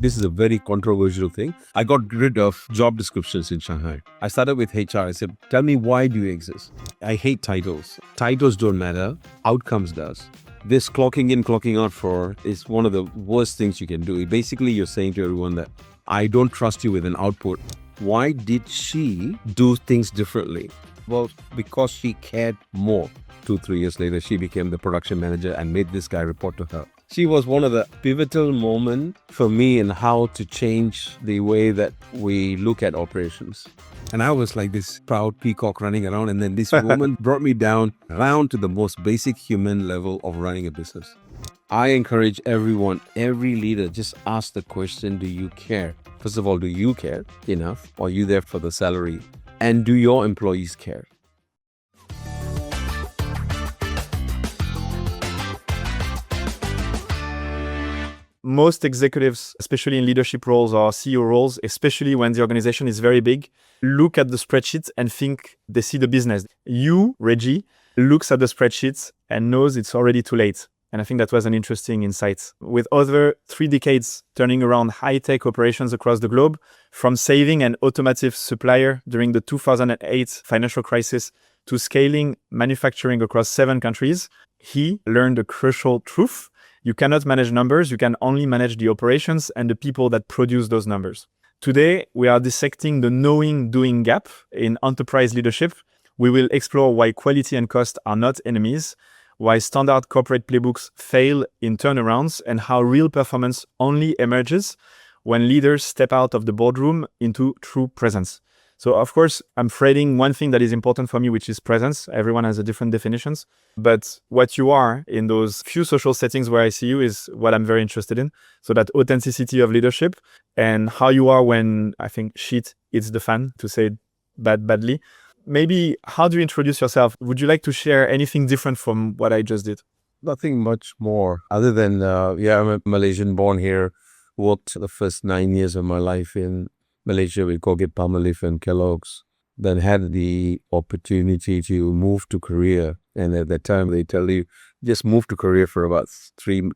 This is a very controversial thing. I got rid of job descriptions in Shanghai. I started with HR. I said, tell me, why do you exist? I hate titles. Titles don't matter. Outcomes does. This clocking in, clocking out for is one of the worst things you can do. Basically, you're saying to everyone that I don't trust you with an output. Why did she do things differently? Well, because she cared more. 2-3 years later, she became the production manager and made this guy report to her. She was one of the pivotal moments for me in how to change the way that we look at operations. And I was like this proud peacock running around, and then this woman brought me down to the most basic human level of running a business. I encourage everyone, every leader, just ask the question, do you care? First of all, do you care enough? Or are you there for the salary? And do your employees care? Most executives, especially in leadership roles or CEO roles, especially when the organization is very big, look at the spreadsheets and think they see the business. You, Rejie, looks at the spreadsheets and knows it's already too late. And I think that was an interesting insight. With over 3 decades turning around high-tech operations across the globe, from saving an automotive supplier during the 2008 financial crisis to scaling manufacturing across 7 countries, he learned a crucial truth. You cannot manage numbers, you can only manage the operations and the people that produce those numbers. Today, we are dissecting the knowing-doing gap in enterprise leadership. We will explore why quality and cost are not enemies, why standard corporate playbooks fail in turnarounds, and how real performance only emerges when leaders step out of the boardroom into true presence. So, of course, I'm threading one thing that is important for me, which is presence. Everyone has a different definitions. But what you are in those few social settings where I see you is what I'm very interested in. So that authenticity of leadership and how you are when, I think, shit hits the fan, to say it badly. Maybe, how do you introduce yourself? Would you like to share anything different from what I just did? Nothing much more other than, I'm a Malaysian born here, worked the first 9 years of my life in Malaysia with Colgate-Palmolive and Kellogg's. Then had the opportunity to move to Korea. And at that time, they tell you, just move to Korea for about 3-4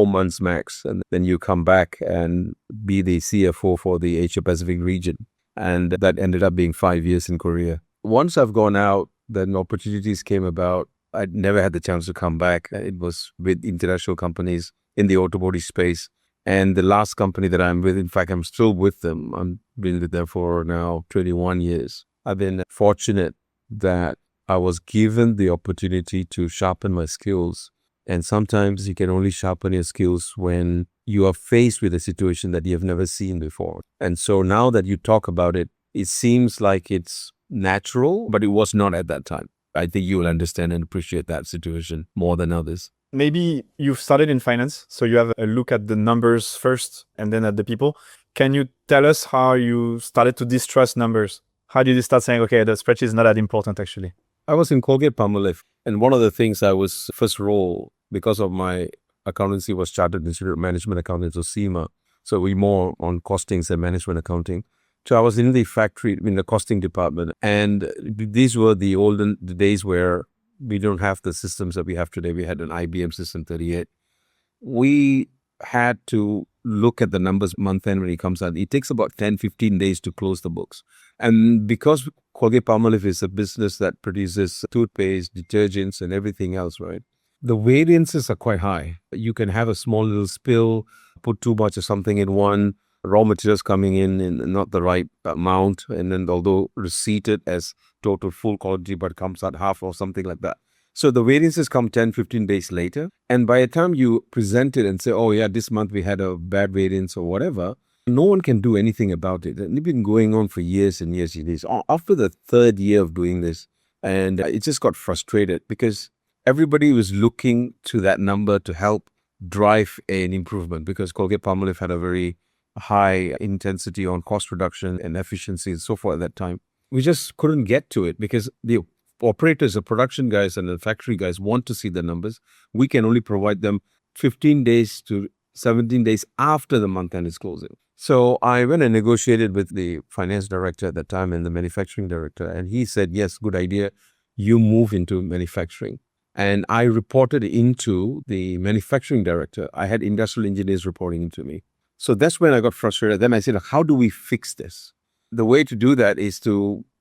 months max. And then you come back and be the CFO for the Asia Pacific region. And that ended up being 5 years in Korea. Once I've gone out, then opportunities came about. I'd never had the chance to come back. It was with international companies in the automotive space. And the last company that I'm with, in fact, I'm still with them. I've been with them for now 21 years. I've been fortunate that I was given the opportunity to sharpen my skills. And sometimes you can only sharpen your skills when you are faced with a situation that you have never seen before. And so now that you talk about it, it seems like it's natural, but it was not at that time. I think you will understand and appreciate that situation more than others. Maybe you've started in finance, so you have a look at the numbers first and then at the people. Can you tell us how you started to distrust numbers? How did you start saying, okay, the spreadsheet is not that important actually? I was in Colgate-Palmolive, and one of the things I was first role, because of my accountancy, was Chartered Institute of Management Accountants, or CIMA. So we more on costings and management accounting. So I was in the factory, in the costing department, and these were the olden days where we don't have the systems that we have today. We had an IBM System 38. We had to look at the numbers month end when it comes out. It takes about 10-15 days to close the books. And because Colgate-Palmolive is a business that produces toothpaste, detergents, and everything else, right? The variances are quite high. You can have a small little spill, put too much of something in one, raw materials coming in not the right amount, and then although receipted as total full quality, but comes out half or something like that. So the variances come 10-15 days later. And by the time you present it and say, oh yeah, this month we had a bad variance or whatever, no one can do anything about it. And it's been going on for years and years and years. After the 3rd year of doing this, and it just got frustrated because everybody was looking to that number to help drive an improvement, because Colgate-Palmolive had a very high intensity on cost reduction and efficiency and so forth at that time. We just couldn't get to it because the operators, the production guys and the factory guys want to see the numbers. We can only provide them 15 days to 17 days after the month end is closing. So I went and negotiated with the finance director at that time and the manufacturing director. And he said, yes, good idea. You move into manufacturing. And I reported into the manufacturing director. I had industrial engineers reporting into me. So that's when I got frustrated. Then I said, how do we fix this? The way to do that is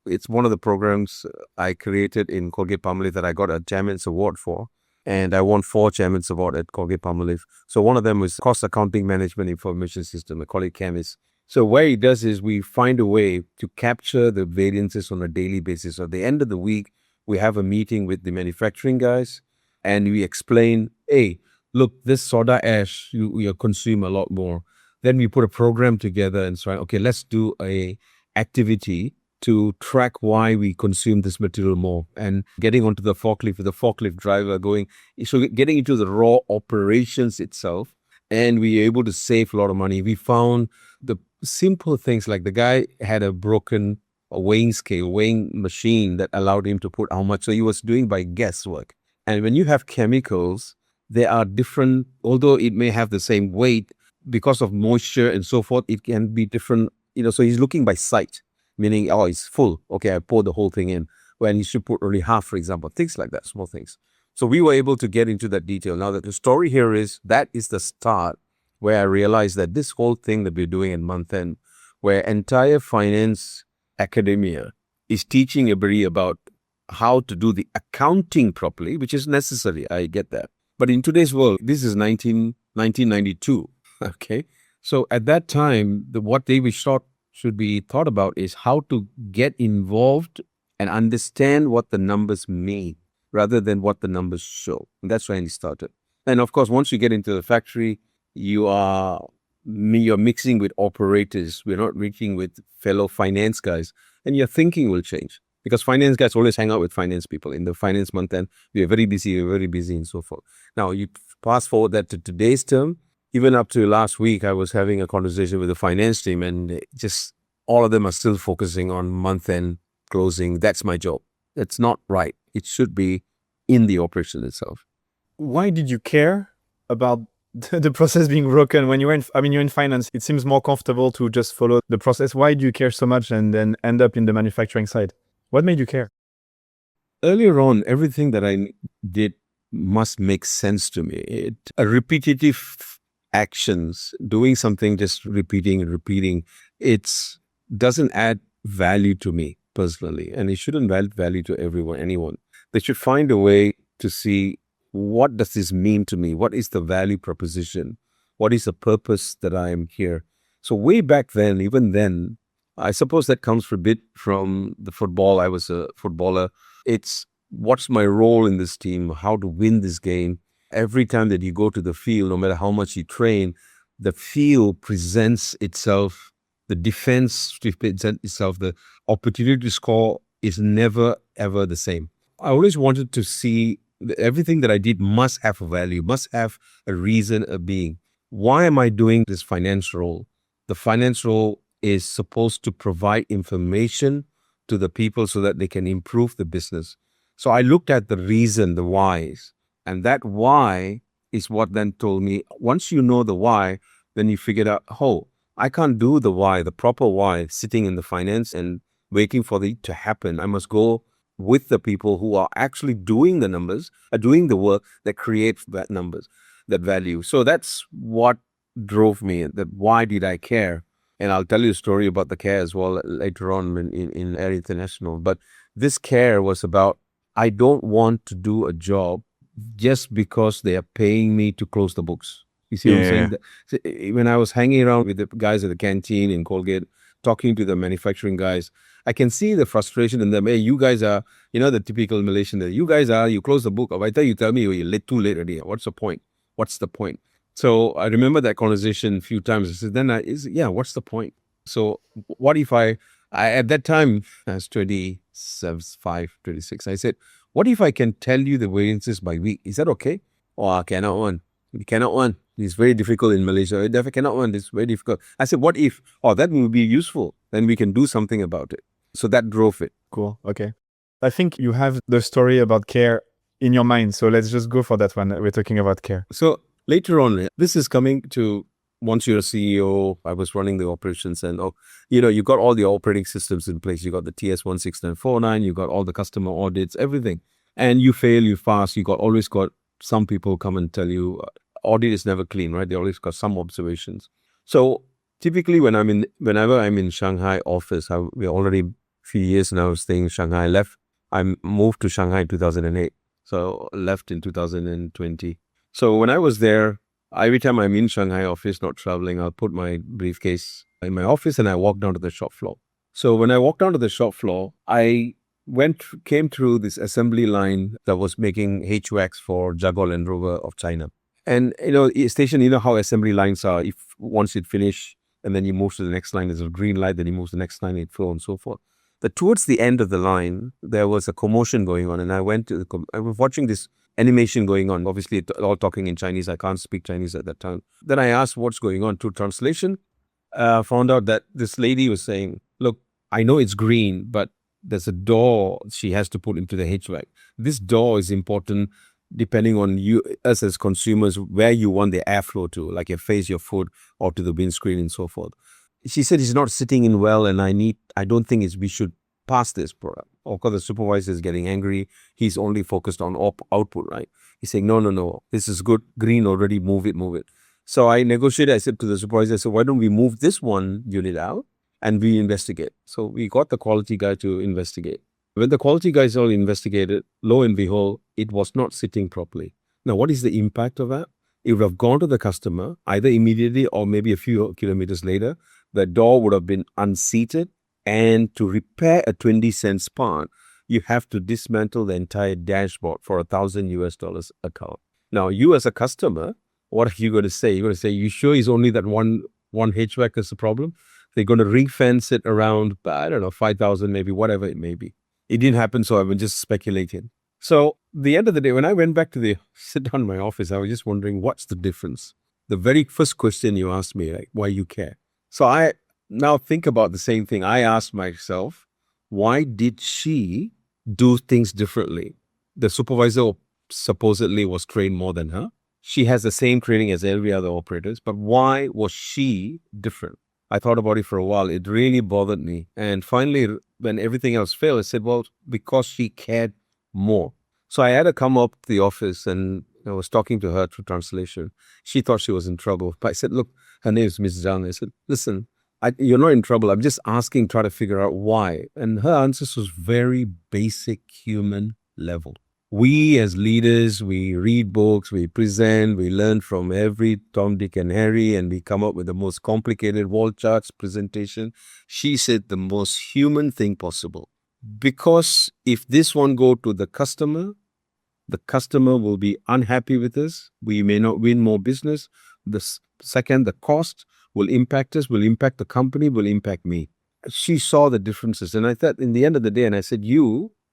it's one of the programs I created in Colgate-Palmolive that I got a Chairman's Award for. And I won 4 Chairman's Award at Colgate-Palmolive. So one of them was Cost Accounting Management Information System. I call it CAMIS. So what it does is we find a way to capture the variances on a daily basis. So at the end of the week, we have a meeting with the manufacturing guys and we explain, hey, look, this soda ash, you consume a lot more. Then we put a program together and say, okay, let's do a activity to track why we consume this material more, and getting onto the forklift with the forklift driver going, so getting into the raw operations itself, and we were able to save a lot of money. We found the simple things like the guy had a broken weighing scale, weighing machine that allowed him to put how much, so he was doing by guesswork. And when you have chemicals, they are different, although it may have the same weight, because of moisture and so forth, it can be different, so he's looking by sight, meaning, oh, it's full. Okay, I pour the whole thing in. When you should put only half, for example, things like that, small things. So we were able to get into that detail. Now that the story here is, that is the start where I realized that this whole thing that we're doing in month end, where entire finance academia is teaching everybody about how to do the accounting properly, which is necessary. I get that. But in today's world, this is 1992. Okay. So at that time, what David Short should be thought about is how to get involved and understand what the numbers mean rather than what the numbers show. And that's when he started. And of course, once you get into the factory, you're mixing with operators. We're not mixing with fellow finance guys. And your thinking will change, because finance guys always hang out with finance people. In the finance month end, we're very busy, and so forth. Now, you fast forward that to today's term. Even up to last week, I was having a conversation with the finance team, and just all of them are still focusing on month-end closing. That's my job. That's not right. It should be in the operation itself. Why did you care about the process being broken when you're in finance? It seems more comfortable to just follow the process. Why do you care so much and then end up in the manufacturing side? What made you care? Earlier on, everything that I did must make sense to me. A repetitive actions, doing something, just repeating and repeating, it doesn't add value to me personally, and it shouldn't add value to anyone. They should find a way to see, what does this mean to me? What is the value proposition? What is the purpose that I am here? So way back then, even then, I suppose that comes a bit from the football. I was a footballer. It's what's my role in this team, how to win this game. Every time that you go to the field, no matter how much you train, the field presents itself, the defense presents itself, the opportunity to score is never, ever the same. I always wanted to see that everything that I did must have a value, must have a reason, a being. Why am I doing this finance role? The finance role is supposed to provide information to the people so that they can improve the business. So I looked at the reason, the whys. And that why is what then told me, once you know the why, then you figured out, oh, I can't do the why, the proper why, sitting in the finance and waiting for it to happen. I must go with the people who are actually doing the numbers, are doing the work that creates that numbers, that value. So that's what drove me, that why did I care? And I'll tell you a story about the care as well later on in Air International. But this care was about, I don't want to do a job just because they are paying me to close the books. You see what I'm saying? When I was hanging around with the guys at the canteen in Colgate, talking to the manufacturing guys, I can see the frustration in them. Hey, you guys are, the typical Malaysian, you guys are, you close the book. By the time you tell me you're late, too late already. What's the point? What's the point? So I remember that conversation a few times. I said, what's the point? So what if I at that time, I was 25, 26, I said, what if I can tell you the variances by week? Is that okay? Oh, I cannot one. We cannot one. It's very difficult in Malaysia. I cannot one. It's very difficult. I said, what if? Oh, that will be useful. Then we can do something about it. So that drove it. Cool. Okay. I think you have the story about care in your mind. So let's just go for that one. We're talking about care. So later on, this is coming to, once you're a CEO, I was running the operations, and you got all the operating systems in place. You got the TS 16949, you got all the customer audits, everything. And you fail, you pass, always got some people come and tell you, audit is never clean, right? They always got some observations. So typically whenever I'm in Shanghai office, we're already a few years now staying in Shanghai. I moved to Shanghai in 2008. So left in 2020. So when I was there, every time I'm in Shanghai office, not traveling, I'll put my briefcase in my office and I walk down to the shop floor. So when I walked down to the shop floor, I came through this assembly line that was making HVACs for Jaguar Land Rover of China. And station, how assembly lines are. If once it finish, and then you move to the next line, there's a green light. Then you move to the next line, and so on and so forth. But towards the end of the line, there was a commotion going on, and I was watching this animation going on. Obviously, all talking in Chinese. I can't speak Chinese at that time. Then I asked what's going on. Through translation, found out that this lady was saying, "Look, I know it's green, but there's a door she has to put into the HVAC. This door is important depending on us as consumers, where you want the airflow to, like your face, your foot, or to the windscreen and so forth." She said it's not sitting in well, and I don't think we should pass this product. Of course, the supervisor is getting angry. He's only focused on output, right? He's saying, no, this is good. Green already, move it. So I negotiated. I said to the supervisor, so why don't we move this one unit out and we investigate? So we got the quality guy to investigate. When the quality guys all investigated, lo and behold, it was not sitting properly. Now, what is the impact of that? It would have gone to the customer either immediately or maybe a few kilometers later. The door would have been unseated, and to repair a 20-cent part, you have to dismantle the entire dashboard for $1,000 a car. Now, you as a customer, what are you going to say? You're going to say, you sure it's only that one HVAC is the problem? They're going to ring-fence it around, I don't know, 5,000 maybe, whatever it may be. It didn't happen, so I've been just speculating. So the end of the day, when I went back to sit down in my office, I was just wondering, what's the difference? The very first question you asked me, like, why you care? So I now think about the same thing. I asked myself, why did she do things differently? The supervisor supposedly was trained more than her. She has the same training as every other operators, but why was she different? I thought about it for a while. It really bothered me. And finally, when everything else failed, I said, well, because she cared more. So I had to come up to the office and I was talking to her through translation. She thought she was in trouble. But I said, look, her name is Miss Zhang. I said, listen, you're not in trouble. I'm just asking, try to figure out why. And her answers was very basic human level. We as leaders, we read books, we present, we learn from every Tom, Dick, and Harry, and we come up with the most complicated wall charts presentation. She said the most human thing possible. Because if this one go to the customer will be unhappy with us. We may not win more business. Second, the cost will impact us, will impact the company, will impact me. She saw the differences. And I thought in the end of the day, and I said,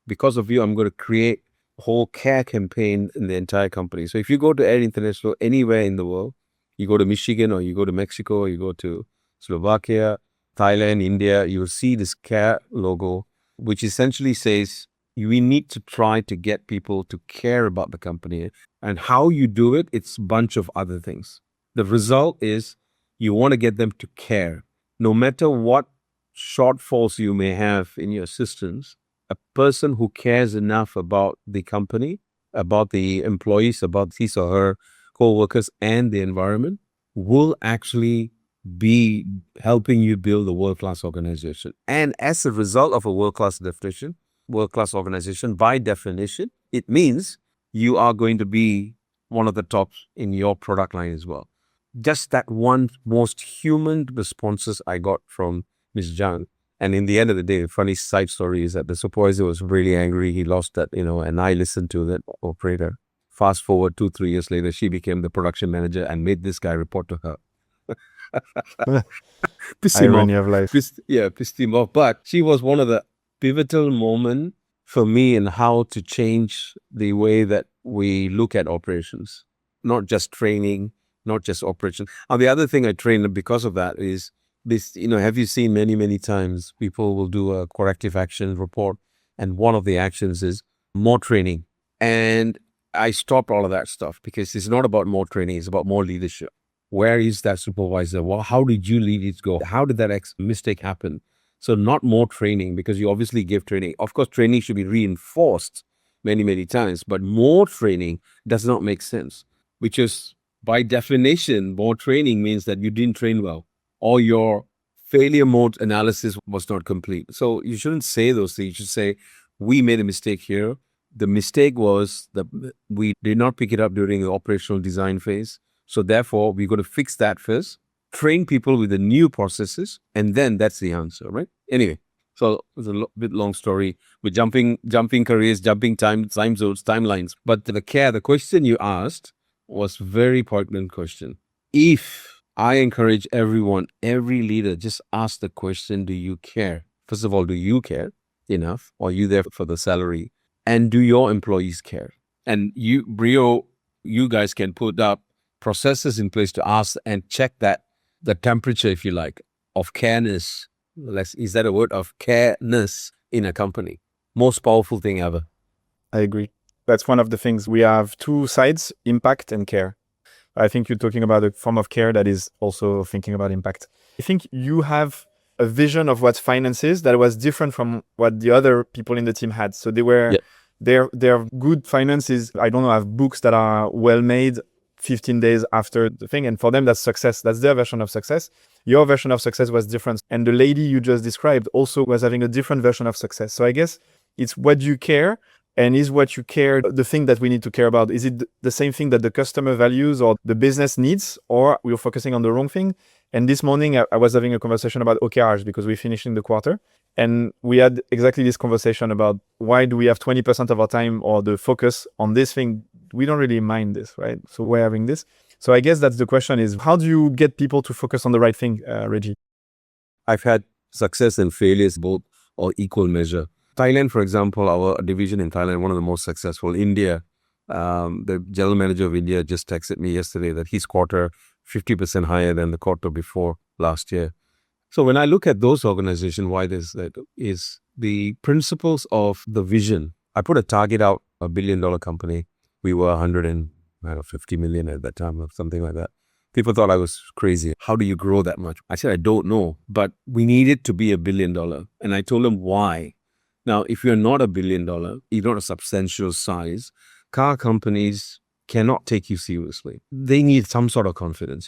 because of you, I'm going to create a whole care campaign in the entire company. So if you go to Air International anywhere in the world, you go to Michigan or you go to Mexico, or you go to Slovakia, Thailand, India, you will see this care logo, which essentially says, we need to try to get people to care about the company. And how you do it, it's a bunch of other things. The result is you want to get them to care. No matter what shortfalls you may have in your systems, a person who cares enough about the company, about the employees, about his or her co-workers and the environment will actually be helping you build a world-class organization. And as a result of a world-class organization, by definition, it means you are going to be one of the tops in your product line as well. Just that one most human responses I got from Ms. Zhang. And in the end of the day, the funny side story is that the supervisor was really angry. He lost that, and I listened to that operator. Fast forward 2-3 years later, she became the production manager and made this guy report to her. Pissed him Irony off. of life. Pissed him off. But she was one of the pivotal moments for me in how to change the way that we look at operations, not just training, not just operation. And the other thing I trained because of that is this, have you seen many times people will do a corrective action report and one of the actions is more training. And I stopped all of that stuff because it's not about more training, it's about more leadership. Where is that supervisor? Well, how did you lead it go? How did that mistake happen? So not more training because you obviously give training. Of course, training should be reinforced many times, but more training does not make sense, which is By definition, more training means that you didn't train well or your failure mode analysis was not complete. So you shouldn't say those things. You should say, we made a mistake here. The mistake was that we did not pick it up during the operational design phase. So therefore, we're going to fix that first, train people with the new processes, and then that's the answer, right? Anyway, so it's a bit long story. We're jumping careers, jumping time zones, timelines. But the question you asked was very pertinent question. If I encourage everyone, every leader, just ask the question, do you care? First of all, do you care enough? Or are you there for the salary? And do your employees care? And you, Brio, you guys can put up processes in place to ask and check that the temperature, if you like, of careness. Is that a word? Of careness in a company. Most powerful thing ever. I agree. That's one of the things. We have two sides, impact and care. I think you're talking about a form of care that is also thinking about impact. I think you have a vision of what finance is that was different from what the other people in the team had. So they were, Yeah. their good finances, I don't know, have books that are well made 15 days after the thing. And for them, that's success. That's their version of success. Your version of success was different. And the lady you just described also was having a different version of success. So I guess it's what you care. And is what you care the thing that we need to care about? Is it the same thing that the customer values or the business needs, or we're focusing on the wrong thing? And this morning, I was having a conversation about OKRs because we're finishing the quarter. And we had exactly this conversation about why do we have 20% of our time or the focus on this thing? We don't really mind this, right? So we're having this. So I guess that's the question is, how do you get people to focus on the right thing, Rejie? I've had success and failures both or equal measure. Thailand, for example, our division in Thailand, one of the most successful. India, the general manager of India just texted me yesterday that his quarter 50% higher than the quarter before last year. So when I look at those organizations, why there's that is the principles of the vision. I put a target out, $1 billion company. We were 150 million at that time or something like that. People thought I was crazy. How do you grow that much? I said, I don't know, but we need it to be $1 billion. And I told them why. Now, if you're not $1 billion, you're not a substantial size, car companies cannot take you seriously. They need some sort of confidence,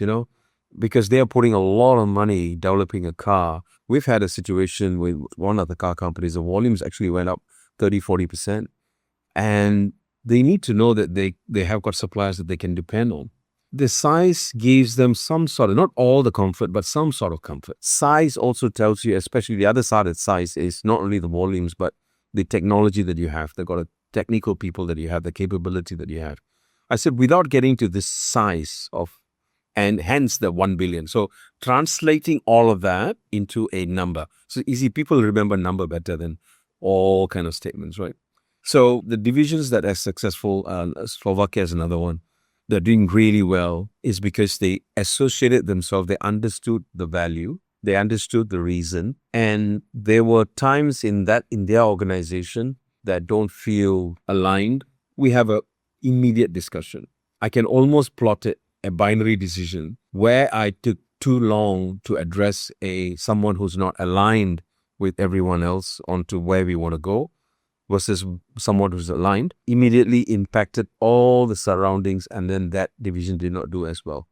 because they are putting a lot of money developing a car. We've had a situation with one of the car companies, the volumes actually went up 30, 40%. And they need to know that they have got suppliers that they can depend on. The size gives them some sort of, not all the comfort, but some sort of comfort. Size also tells you, especially the other side of size is not only the volumes, but the technology that you have. They've got a technical people that you have, the capability that you have. I said, without getting to this size of, and hence the 1 billion. So translating all of that into a number. So easy, people remember number better than all kind of statements, right? So the divisions that are successful, Slovakia is another one. They're doing really well is because they associated themselves, they understood the value, they understood the reason, and there were times in their organization that don't feel aligned. We have a immediate discussion. I can almost plot it, a binary decision where I took too long to address someone who's not aligned with everyone else onto where we want to go, versus someone who's aligned, immediately impacted all the surroundings, and then that division did not do as well.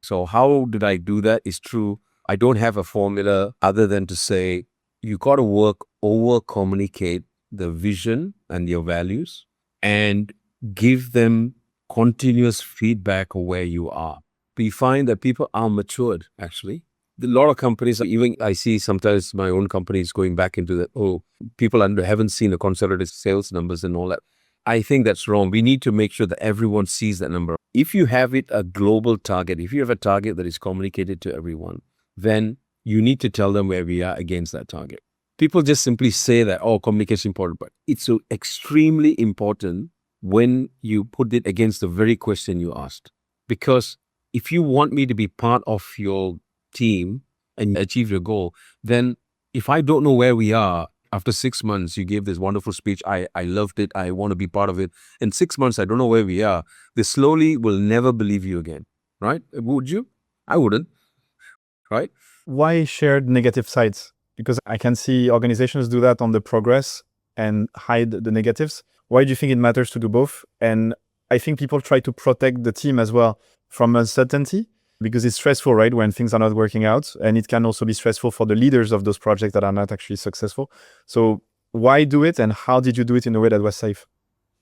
So how did I do that? It's true. I don't have a formula other than to say, you got to over-communicate the vision and your values and give them continuous feedback of where you are. We find that people are matured, actually. A lot of companies, even I see sometimes my own companies going back into that, people haven't seen the consolidated sales numbers and all that. I think that's wrong. We need to make sure that everyone sees that number. If you have a global target, if you have a target that is communicated to everyone, then you need to tell them where we are against that target. People just simply say that, communication is important, but it's so extremely important when you put it against the very question you asked. Because if you want me to be part of your team and achieve your goal, then if I don't know where we are, after 6 months, you gave this wonderful speech, I loved it, I want to be part of it. In 6 months, I don't know where we are. They slowly will never believe you again, right? Would you? I wouldn't, right? Why shared negative sides? Because I can see organizations do that on the progress and hide the negatives. Why do you think it matters to do both? And I think people try to protect the team as well from uncertainty, because it's stressful, right, when things are not working out. And it can also be stressful for the leaders of those projects that are not actually successful. So why do it, and how did you do it in a way that was safe?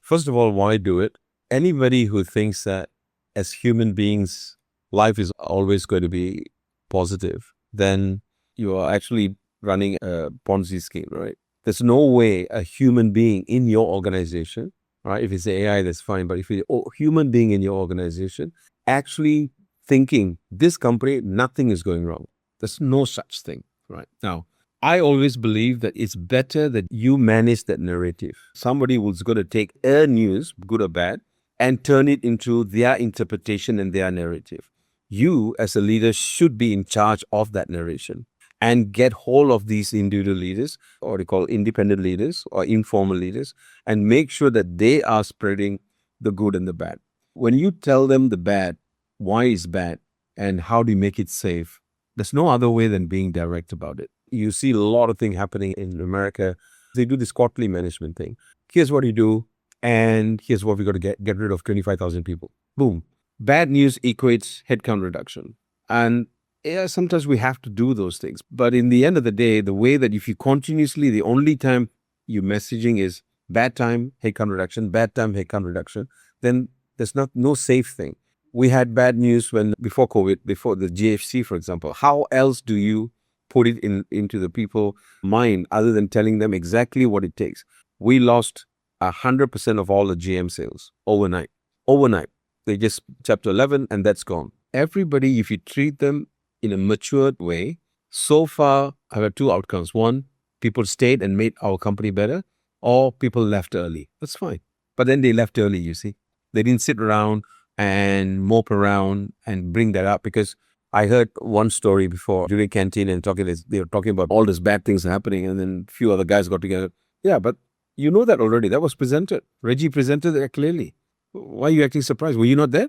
First of all, why do it? Anybody who thinks that as human beings, life is always going to be positive, then you are actually running a Ponzi scheme, right? There's no way a human being in your organization, right? If it's AI, that's fine. But if it's a human being in your organization actually thinking this company, nothing is going wrong. There's no such thing, right? Now, I always believe that it's better that you manage that narrative. Somebody was going to take a news, good or bad, and turn it into their interpretation and their narrative. You, as a leader, should be in charge of that narration and get hold of these individual leaders, or they call independent leaders or informal leaders, and make sure that they are spreading the good and the bad. When you tell them the bad, why is bad, and how do you make it safe, there's no other way than being direct about it. You see a lot of things happening in America. They do this quarterly management thing. Here's what you do, and here's what we got to get rid of 25,000 people. Boom. Bad news equates headcount reduction. And yeah, sometimes we have to do those things. But in the end of the day, the way that if you continuously, the only time your messaging is bad time, headcount reduction, bad time, headcount reduction, then there's no safe thing. We had bad news before COVID, before the GFC, for example. How else do you put it into the people's mind other than telling them exactly what it takes? We lost 100% of all the GM sales overnight. Overnight. They just chapter 11 and that's gone. Everybody, if you treat them in a matured way, so far I've had two outcomes. One, people stayed and made our company better, or people left early. That's fine. But then they left early, you see. They didn't sit around and mope around and bring that up, because I heard one story before during canteen and they were talking about all these bad things happening, and then a few other guys got together. Yeah, but you know that already. That was presented. Rejie presented it clearly. Why are you acting surprised? Were you not there?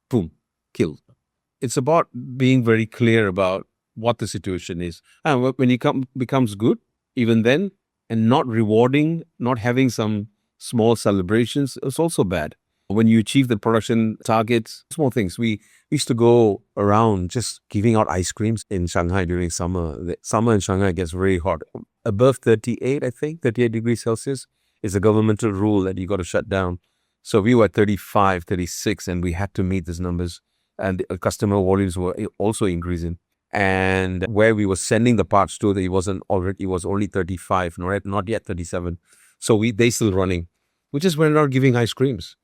Boom, killed. It's about being very clear about what the situation is. And when it becomes good, even then, and not rewarding, not having some small celebrations, it's also bad. When you achieve the production targets, small things. We used to go around just giving out ice creams in Shanghai during summer. The summer in Shanghai gets very hot. Above 38, I think, 38 degrees Celsius is a governmental rule that you got to shut down. So we were at 35, 36, and we had to meet these numbers. And the customer volumes were also increasing. And where we were sending the parts to, it was only 35, not yet 37. So they still running. We just went out giving ice creams,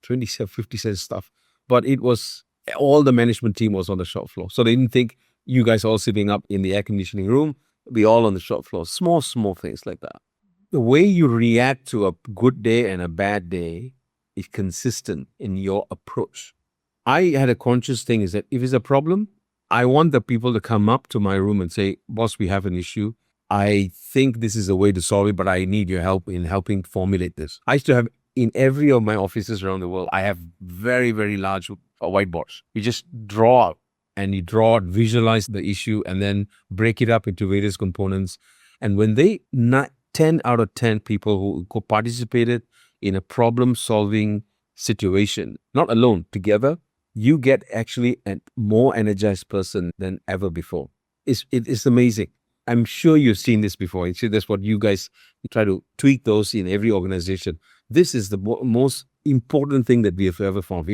20 cents, 50 cents stuff. But it was, all the management team was on the shop floor. So they didn't think you guys all sitting up in the air conditioning room, be all on the shop floor. Small things like that. The way you react to a good day and a bad day is consistent in your approach. I had a conscious thing is that if it's a problem, I want the people to come up to my room and say, boss, we have an issue. I think this is a way to solve it, but I need your help in helping formulate this. I used to have in every of my offices around the world, I have very, very large whiteboards. You just draw out and you visualize the issue and then break it up into various components. And when 10 out of 10 people who participated in a problem-solving situation, not alone, together, you get actually a more energized person than ever before. It's amazing. I'm sure you've seen this before. See, that's what you guys try to tweak those in every organization. This is the most important thing that we have ever found.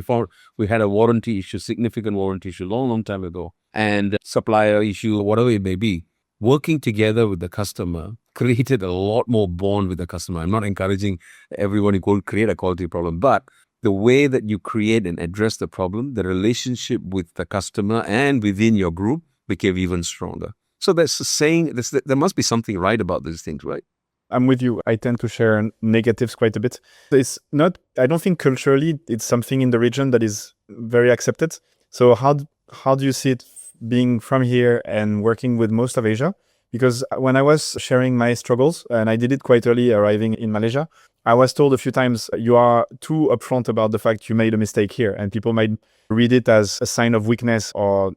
We had a warranty issue, significant warranty issue, long time ago, and supplier issue, whatever it may be. Working together with the customer created a lot more bond with the customer. I'm not encouraging everyone to go create a quality problem, but the way that you create and address the problem, the relationship with the customer and within your group became even stronger. So that's saying there must be something right about these things, right? I'm with you. I tend to share negatives quite a bit. It's not, I don't think culturally it's something in the region that is very accepted. So how do you see it being from here and working with most of Asia? Because when I was sharing my struggles, and I did it quite early arriving in Malaysia, I was told a few times, you are too upfront about the fact you made a mistake here. And people might read it as a sign of weakness, or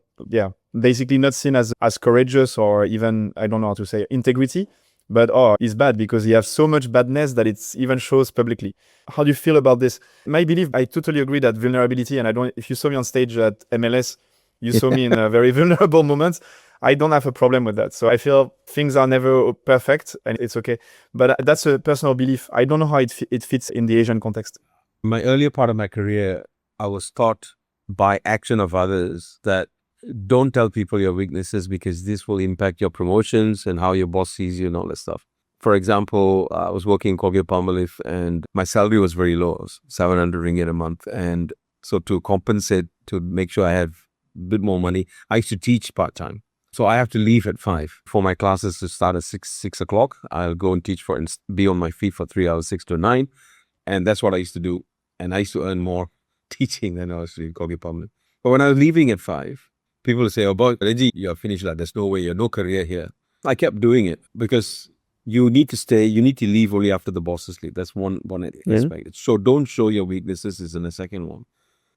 basically not seen as courageous, or even, I don't know how to say, integrity. but he's bad because he has so much badness that it even shows publicly. How do you feel about this? My belief, I totally agree that vulnerability, and I don't, if you saw me on stage at MLS, you saw me in a very vulnerable moments. I don't have a problem with that. So I feel things are never perfect and it's okay. But that's a personal belief. I don't know how it fits in the Asian context. My earlier part of my career, I was taught by action of others that don't tell people your weaknesses because this will impact your promotions and how your boss sees you and all that stuff. For example, I was working in Colgate-Palmolive and my salary was very low, 700 ringgit a month. And so to compensate, to make sure I have a bit more money, I used to teach part-time. So I have to leave at 5 for my classes to start at 6 o'clock. I'll go and teach and be on my feet for 3 hours, 6 to 9. And that's what I used to do. And I used to earn more teaching than I was doing Colgate-Palmolive. But when I was leaving at 5, people would say, oh, boy, Rejie, you're finished. There's no way. You have no career here. I kept doing it because you need to stay. You need to leave only after the bosses leave. That's one aspect. So don't show your weaknesses is in the second one.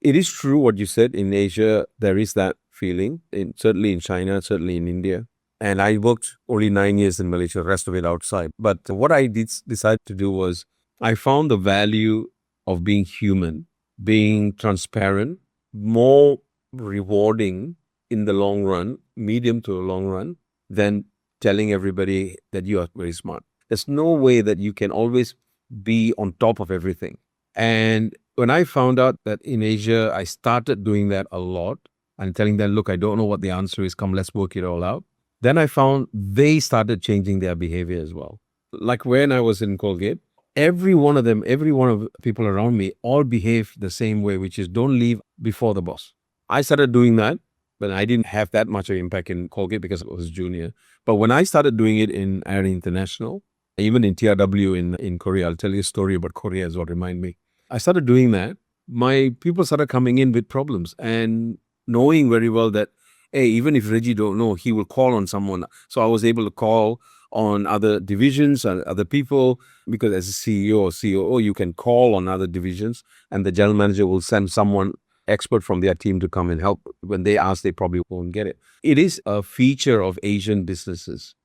It is true what you said. In Asia, there is that feeling. Certainly in China, certainly in India. And I worked only 9 years in Malaysia, the rest of it outside. But what I decide to do was I found the value of being human, being transparent, more rewarding in the long run, medium to the long run, than telling everybody that you are very smart. There's no way that you can always be on top of everything. And when I found out that in Asia, I started doing that a lot and telling them, look, I don't know what the answer is. Come, let's work it all out. Then I found they started changing their behavior as well. Like when I was in Colgate, every one of the people around me all behave the same way, which is don't leave before the boss. I started doing that, but I didn't have that much of impact in Colgate because I was junior. But when I started doing it in Air International, even in TRW in Korea, I'll tell you a story about Korea as well, remind me. I started doing that. My people started coming in with problems and knowing very well that, hey, even if Rejie don't know, he will call on someone. So I was able to call on other divisions and other people, because as a CEO or COO, you can call on other divisions and the general manager will send someone expert from their team to come and help. When they ask, they probably won't get it. It is a feature of Asian businesses.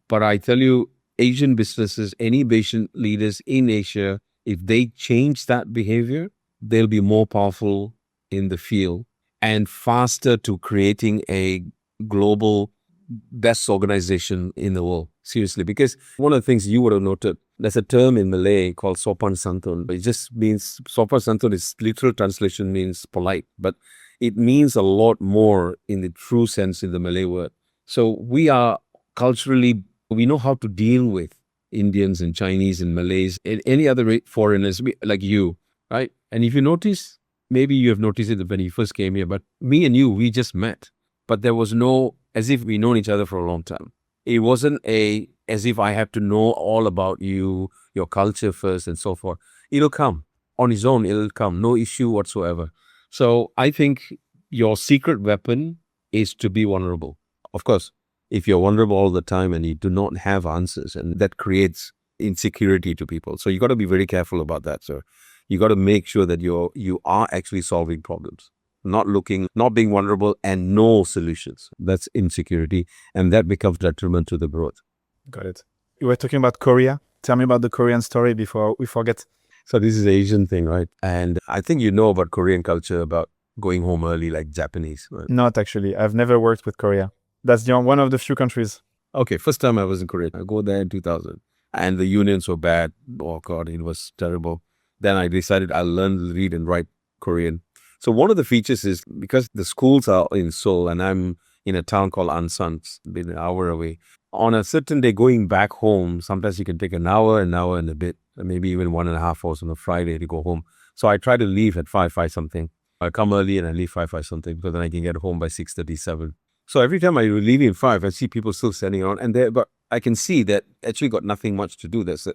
But I tell you, Asian businesses, any Asian leaders in Asia, if they change that behavior, they'll be more powerful in the field and faster to creating a global best organization in the world. Seriously, because one of the things you would have noted, there's a term in Malay called sopan santun. It just means, sopan santun is literal translation means polite, but it means a lot more in the true sense in the Malay word. So we are culturally, we know how to deal with Indians and Chinese and Malays and any other foreigners like you, right? And if you notice, maybe you have noticed it when you first came here, but me and you, we just met. But there was no, as if we known each other for a long time. It wasn't as if I have to know all about you, your culture first and so forth. It'll come on its own. It'll come. No issue whatsoever. So I think your secret weapon is to be vulnerable. Of course, if you're vulnerable all the time and you do not have answers, and that creates insecurity to people. So you got to be very careful about that, sir. You got to make sure that you are actually solving problems. Not being vulnerable and no solutions. That's insecurity. And that becomes detriment to the growth. Got it. You were talking about Korea. Tell me about the Korean story before we forget. So this is Asian thing, right? And I think you know about Korean culture, about going home early like Japanese. Right? Not actually. I've never worked with Korea. That's one of the few countries. Okay, first time I was in Korea. I go there in 2000. And the unions were bad. Oh God, it was terrible. Then I decided I'll learn to read and write Korean. So one of the features is because the schools are in Seoul and I'm in a town called Ansan, been an hour away. On a certain day going back home, sometimes you can take an hour and a bit, maybe even 1.5 hours on a Friday to go home. So I try to leave at 5 something. I come early and I leave 5 something because then I can get home by 6:37. So every time I leave in 5, I see people still standing around but I can see that actually got nothing much to do. This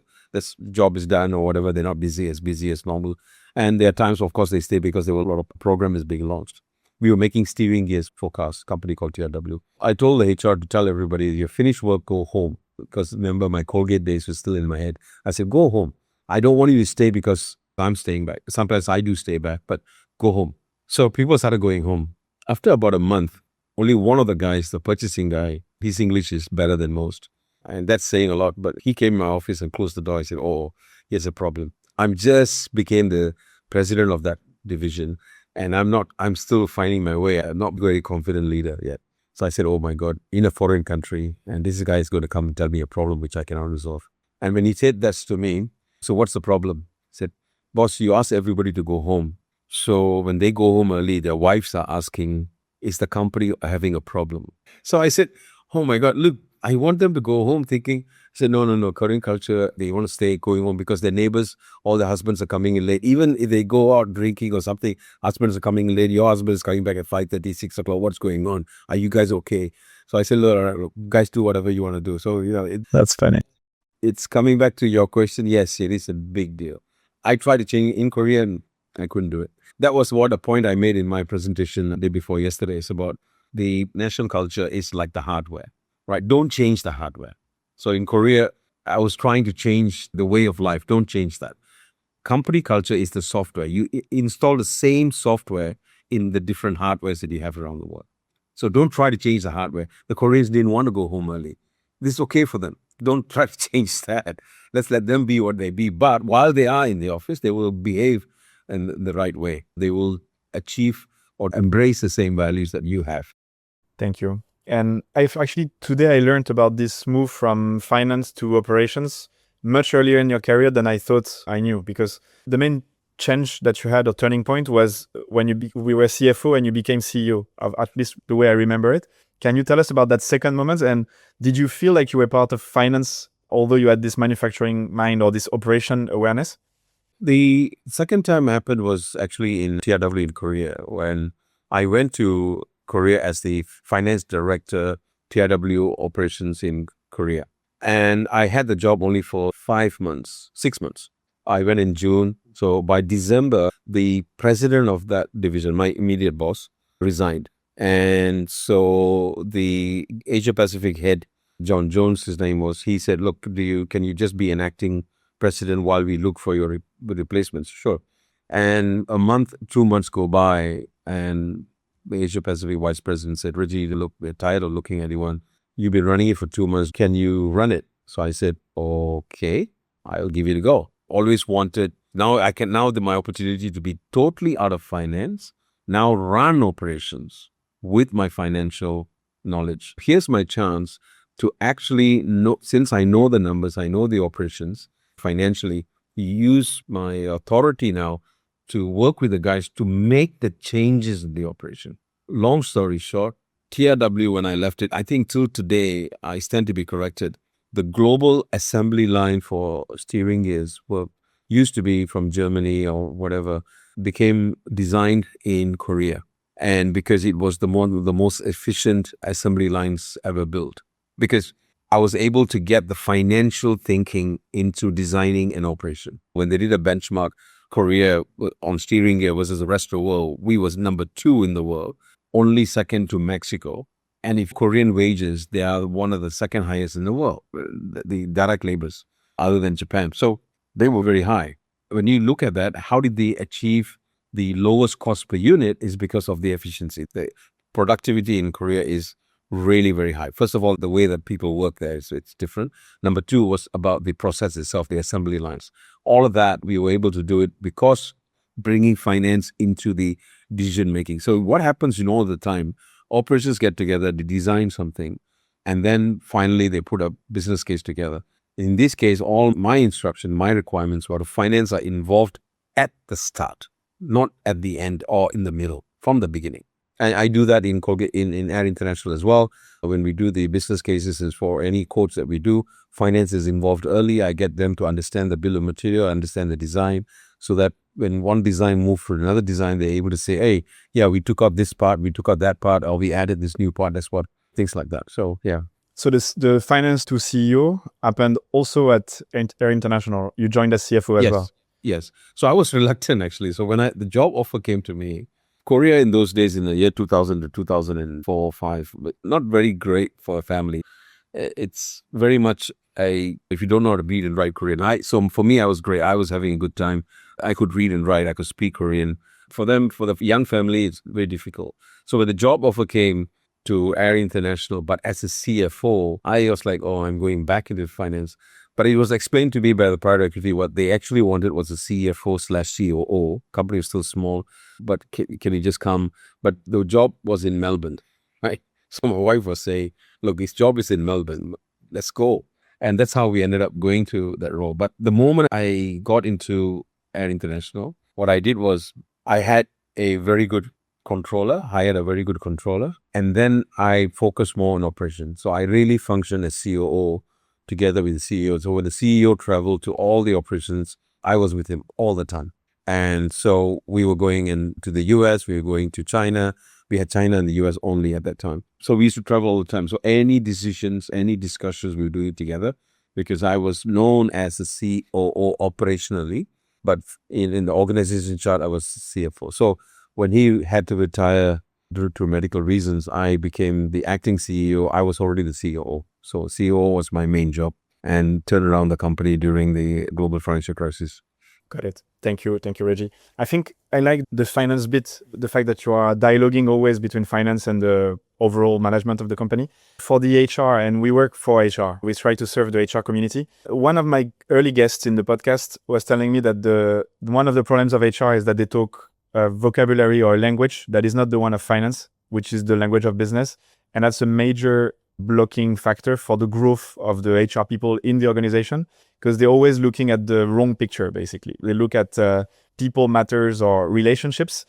job is done or whatever. They're not busy as normal. And there are times, of course, they stay because there was a lot of program is being launched. We were making steering gears forecast, company called TRW. I told the HR to tell everybody, you finish work, go home. Because remember, my Colgate days were still in my head. I said, go home. I don't want you to stay because I'm staying back. Sometimes I do stay back, but go home. So people started going home. After about a month, only one of the guys, the purchasing guy, his English is better than most. And that's saying a lot. But he came in my office and closed the door. I said, oh, here's a problem. I'm just became the president of that division. And I'm still finding my way. I'm not a very confident leader yet. So I said, oh my God, in a foreign country, and this guy is going to come and tell me a problem which I cannot resolve. And when he said that to me, so what's the problem? He said, boss, you ask everybody to go home. So when they go home early, their wives are asking, is the company having a problem? So I said, oh my God, look, I want them to go home thinking, I said, no, Korean culture, they want to stay going home because their neighbors, all their husbands are coming in late. Even if they go out drinking or something, husbands are coming in late. Your husband is coming back at 5:30, 6 o'clock. What's going on? Are you guys okay? So I said, look, guys, do whatever you want to do. So, That's funny. it's coming back to your question. Yes, it is a big deal. I tried to change in Korea and I couldn't do it. That was what a point I made in my presentation the day before yesterday. It's about the national culture is like the hardware, right? Don't change the hardware. So in Korea, I was trying to change the way of life. Don't change that. Company culture is the software. You install the same software in the different hardwares that you have around the world. So don't try to change the hardware. The Koreans didn't want to go home early. This is okay for them. Don't try to change that. Let's let them be what they be. But while they are in the office, they will behave in the right way. They will achieve or embrace the same values that you have. Thank you. And I've actually, today I learned about this move from finance to operations much earlier in your career than I thought I knew, because the main change that you had, or turning point, was when we were CFO and you became CEO, at least the way I remember it. Can you tell us about that second moment? And did you feel like you were part of finance, although you had this manufacturing mind or this operation awareness? The second time happened was actually in TRW in Korea when I went to Korea as the finance director, TRW operations in Korea. And I had the job only for 5 months, 6 months. I went in June. So by December, the president of that division, my immediate boss, resigned. And so the Asia Pacific head, John Jones, his name was, he said, look, can you just be an acting president while we look for your replacements? Sure. And a month, 2 months go by, and the Asia Pacific vice president said, Rejie, look, we're tired of looking at anyone. You've been running it for 2 months. Can you run it? So I said, okay, I'll give it a go. Always wanted. Now my opportunity to be totally out of finance, now run operations with my financial knowledge. Here's my chance to actually know, since I know the numbers, I know the operations financially, use my authority now to work with the guys to make the changes in the operation. Long story short, TRW, when I left it, I think till today, I stand to be corrected. The global assembly line for steering gears used to be from Germany or whatever, became designed in Korea. And because it was the most efficient assembly lines ever built. Because I was able to get the financial thinking into designing an operation. When they did a benchmark, Korea on steering gear versus the rest of the world, we was number 2 in the world, only second to Mexico. And if Korean wages, they are one of the second highest in the world, the direct labors, other than Japan. So they were very high. When you look at that, how did they achieve the lowest cost per unit? Is because of the efficiency. The productivity in Korea is really very high. First of all, the way that people work there it's different. Number 2 was about the process itself, the assembly lines. All of that, we were able to do it because bringing finance into the decision making. So what happens, all the time, operations get together, they design something, and then finally they put a business case together. In this case, all my instruction, my requirements were finance are involved at the start, not at the end or in the middle, from the beginning. And I do that in Air International as well. When we do the business cases is for any quotes that we do, finance is involved early. I get them to understand the bill of material, understand the design, so that when one design moves for another design, they're able to say, hey, yeah, we took out this part, we took out that part, or we added this new part. That's what, things like that. So, yeah. So the finance to CEO happened also at Air International. You joined as CFO as well. Yes. So I was reluctant, actually. So when the job offer came to me, Korea in those days, in the year 2000 to 2004 or 5, but not very great for a family. It's very much if you don't know how to read and write Korean. So for me, I was great. I was having a good time. I could read and write. I could speak Korean. For them, for the young family, it's very difficult. So when the job offer came, to Air International, but as a CFO, I was like, oh, I'm going back into finance. But it was explained to me by the private equity what they actually wanted was a CFO/COO. Company was still small, but can you just come? But the job was in Melbourne, right? So my wife was saying, look, this job is in Melbourne. Let's go. And that's how we ended up going to that role. But the moment I got into Air International, what I did was I had a very good controller, hired a very good controller, and then I focused more on operations. So I really functioned as COO together with the CEO. So when the CEO traveled to all the operations, I was with him all the time. And so we were going into the US, we were going to China. We had China and the US only at that time. So we used to travel all the time. So any decisions, any discussions, we would do it together because I was known as a COO operationally, but in the organization chart, I was CFO. So when he had to retire due to medical reasons, I became the acting CEO. I was already the COO. So COO was my main job and turned around the company during the global financial crisis. Got it. Thank you, Rejie. I think I like the finance bit, the fact that you are dialoguing always between finance and the overall management of the company. For the HR, and we work for HR, we try to serve the HR community. One of my early guests in the podcast was telling me that one of the problems of HR is that they talk vocabulary or language that is not the one of finance, which is the language of business. And that's a major blocking factor for the growth of the HR people in the organization, because they're always looking at the wrong picture, basically. They look at people matters or relationships,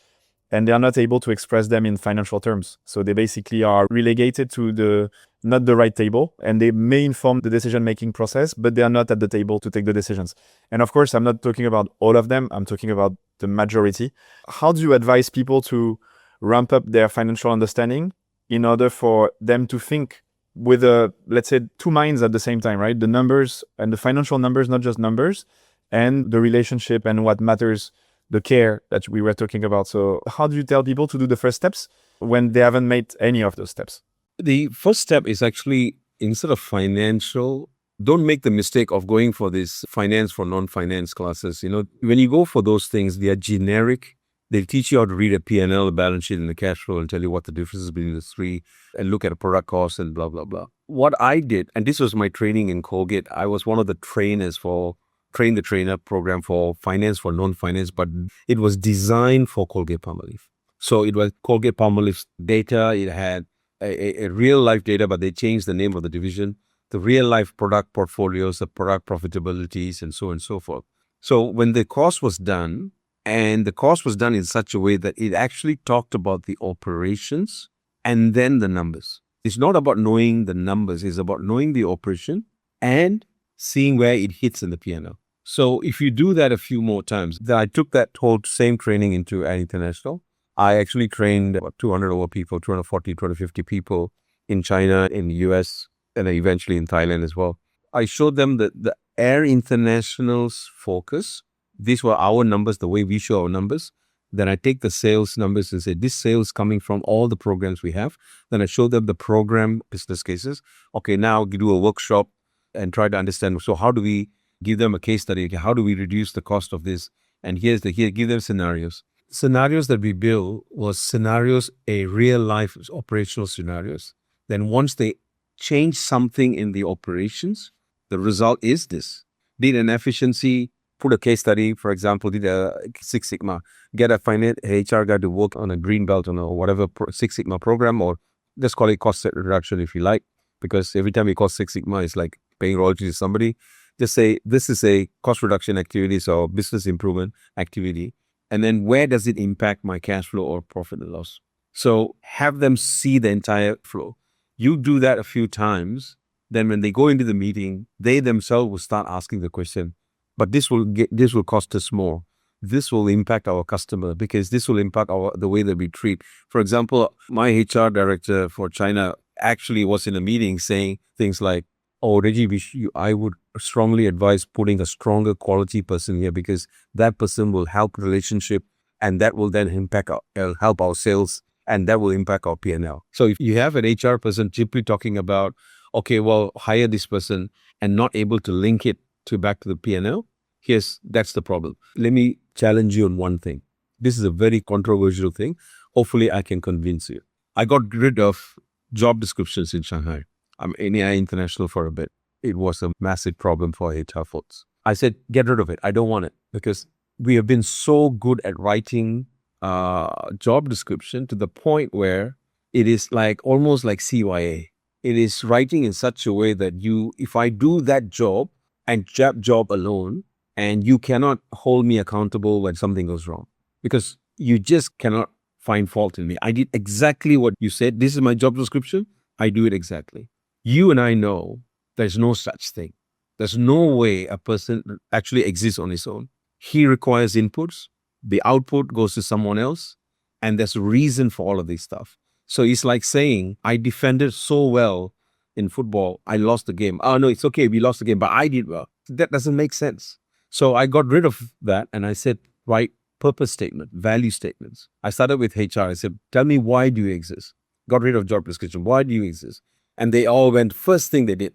and they are not able to express them in financial terms. So they basically are relegated to not the right table, and they may inform the decision-making process, but they are not at the table to take the decisions. And of course, I'm not talking about all of them. I'm talking about the majority. How do you advise people to ramp up their financial understanding in order for them to think with let's say, two minds at the same time, right? The numbers and the financial numbers, not just numbers, and the relationship and what matters, the care that we were talking about. So how do you tell people to do the first steps when they haven't made any of those steps? The first step is actually, instead of financial, don't make the mistake of going for this finance for non-finance classes. When you go for those things, they are generic. They teach you how to read a P&L, a balance sheet, and the cash flow and tell you what the difference is between the three and look at a product cost and blah, blah, blah. What I did, and this was my training in Colgate, I was one of the trainers for Train the Trainer program for finance for non-finance, but it was designed for Colgate-Palmolive. So it was Colgate-Palmolive's data. It had a real-life data, but they changed the name of the division, the real-life product portfolios, the product profitabilities, and so on and so forth. So when the cost was done, and the cost was done in such a way that it actually talked about the operations and then the numbers. It's not about knowing the numbers. It's about knowing the operation and seeing where it hits in the P&L. So if you do that a few more times, then I took that whole same training into Air International. I actually trained about 200 over people, 240, 250 people in China, in the US, and eventually in Thailand as well. I showed them that the Air International's focus, these were our numbers, the way we show our numbers. Then I take the sales numbers and say, this sales coming from all the programs we have. Then I show them the program business cases. Okay, now we do a workshop and try to understand. So how do we give them a case study? How do we reduce the cost of this? And here, give them scenarios. Scenarios that we built was scenarios, a real life operational scenarios. Then once they change something in the operations, the result is this. Did an efficiency, put a case study, for example, did a Six Sigma, get a finance HR guy to work on a green belt on a whatever Six Sigma program, or just call it cost reduction if you like, because every time you call Six Sigma, it's like paying royalties to somebody. Just say, this is a cost reduction activity, so business improvement activity. And then where does it impact my cash flow or profit and loss? So have them see the entire flow. You do that a few times, then when they go into the meeting, they themselves will start asking the question, but this will cost us more. This will impact our customer because this will impact the way that we treat. For example, my HR director for China actually was in a meeting saying things like, oh, Rejie, I would strongly advise putting a stronger quality person here because that person will help relationship and that will then help our sales and that will impact our P&L. So if you have an HR person simply talking about, okay, well, hire this person and not able to link it back to the P&L, that's the problem. Let me challenge you on one thing. This is a very controversial thing. Hopefully I can convince you. I got rid of job descriptions in Shanghai. I'm in AI International for a bit. It was a massive problem for HR folks. I said, get rid of it. I don't want it because we have been so good at writing job description to the point where it is like almost like CYA. It is writing in such a way that if I do that job and job alone, and you cannot hold me accountable when something goes wrong because you just cannot find fault in me. I did exactly what you said. This is my job description. I do it exactly. You and I know there's no such thing. There's no way a person actually exists on his own. He requires inputs. The output goes to someone else. And there's a reason for all of this stuff. So it's like saying, I defended so well in football, I lost the game. Oh, no, it's okay. We lost the game, but I did well. That doesn't make sense. So I got rid of that and I said, write purpose statement, value statements. I started with HR. I said, tell me, why do you exist? Got rid of job description. Why do you exist? And they all went, first thing they did,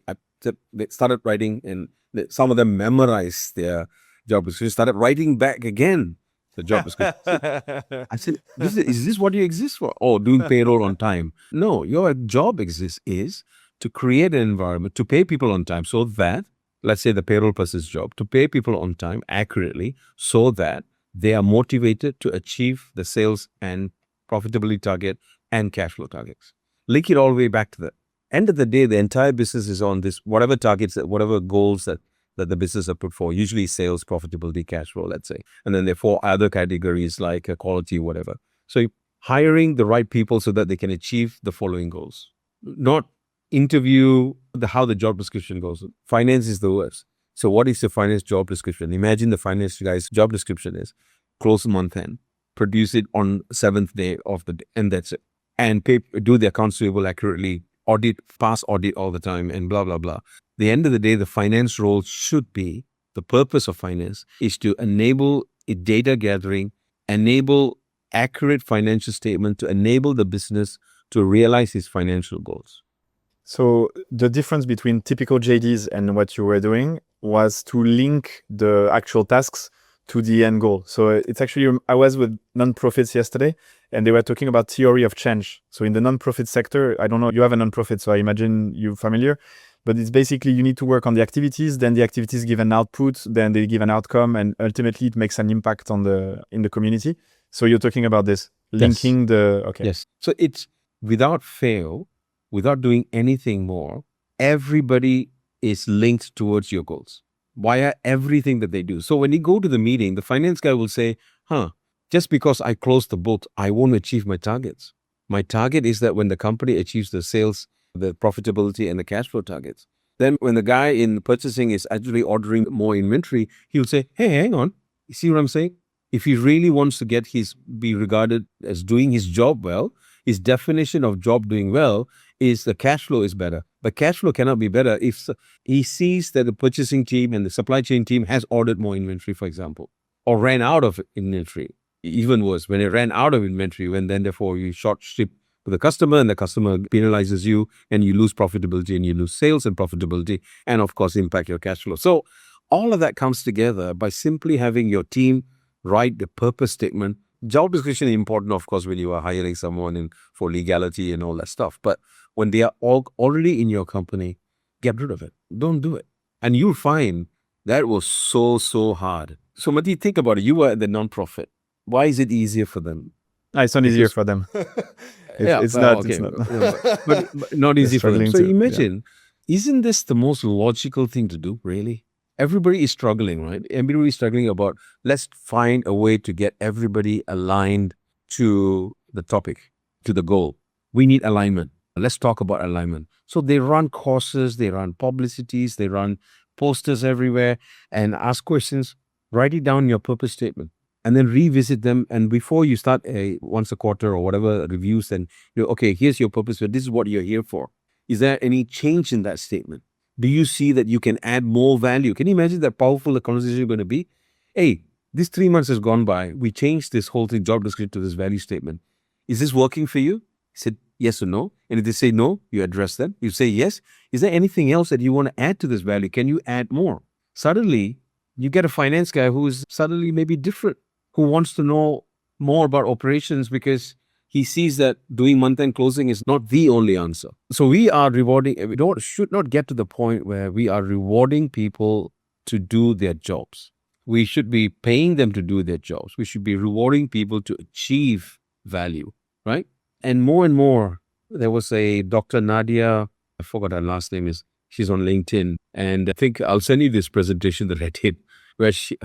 they started writing, and some of them memorized their job description, started writing back again the job description. I said, is this what you exist for? Oh, doing payroll on time. No, your job is to create an environment, to pay people on time so that, let's say the payroll person's job, to pay people on time accurately so that they are motivated to achieve the sales and profitability target and cash flow targets. Link it all the way back to the end of the day. The entire business is on this, whatever targets, whatever goals that the business have put for, usually sales, profitability, cash flow, let's say. And then there are 4 other categories like quality, whatever. So hiring the right people so that they can achieve the following goals. Not interview how the job description goes. Finance is the worst. So what is the finance job description? Imagine the finance guy's job description is close month end, produce it on 7th day of the day, and that's it. And do the accounts payable accurately, pass audit all the time, and blah, blah, blah. The end of the day, the finance role should be, the purpose of finance is to enable data gathering, enable accurate financial statement, to enable the business to realize its financial goals. So the difference between typical JDs and what you were doing was to link the actual tasks to the end goal. So it's actually, I was with nonprofits yesterday and they were talking about theory of change. So in the nonprofit sector, I don't know, you have a nonprofit, so I imagine you're familiar, but it's basically you need to work on the activities, then the activities give an output, then they give an outcome, and ultimately it makes an impact in the community. So you're talking about this, linking okay. Yes. So it's without fail, without doing anything more, everybody is linked towards your goals via everything that they do. So when you go to the meeting, the finance guy will say, just because I closed the book, I won't achieve my targets. My target is that when the company achieves the sales, the profitability, and the cash flow targets, then when the guy in purchasing is actually ordering more inventory, he'll say, hey, hang on. You see what I'm saying? If he really wants to be regarded as doing his job well, his definition of job doing well is the cash flow is better. But cash flow cannot be better if he sees that the purchasing team and the supply chain team has ordered more inventory, for example, or ran out of inventory. Even worse, when it ran out of inventory, when then therefore you short ship to the customer and the customer penalizes you and you lose profitability and you lose sales and profitability and of course impact your cash flow. So all of that comes together by simply having your team write the purpose statement. Job description is important, of course, when you are hiring someone for legality and all that stuff. But when they are already in your company, get rid of it. Don't do it. And you'll find that was so hard. So Mati, think about it. You were at the nonprofit. Why is it easier for them? It's not easier for them. It's not. But not easy for them. So imagine, isn't this the most logical thing to do, really? Everybody is struggling, right? Everybody is struggling about, let's find a way to get everybody aligned to the topic, to the goal. We need alignment. Let's talk about alignment. So they run courses, they run publicities, they run posters everywhere and ask questions. Write it down in your purpose statement and then revisit them. And before you start once a quarter or whatever reviews, then okay, here's your purpose. This is what you're here for. Is there any change in that statement? Do you see that you can add more value? Can you imagine that powerful the conversation is going to be? Hey, this 3 months has gone by. We changed this whole thing, job description, to this value statement. Is this working for you? He said yes or no. And if they say no, you address them. You say yes. Is there anything else that you want to add to this value? Can you add more? Suddenly, you get a finance guy who is suddenly maybe different, who wants to know more about operations because he sees that doing month-end closing is not the only answer. So we are rewarding, should not get to the point where we are rewarding people to do their jobs. We should be paying them to do their jobs. We should be rewarding people to achieve value, right? And more, there was a Dr. Nadia, I forgot her last name is, she's on LinkedIn. And I think I'll send you this presentation that I did, where she,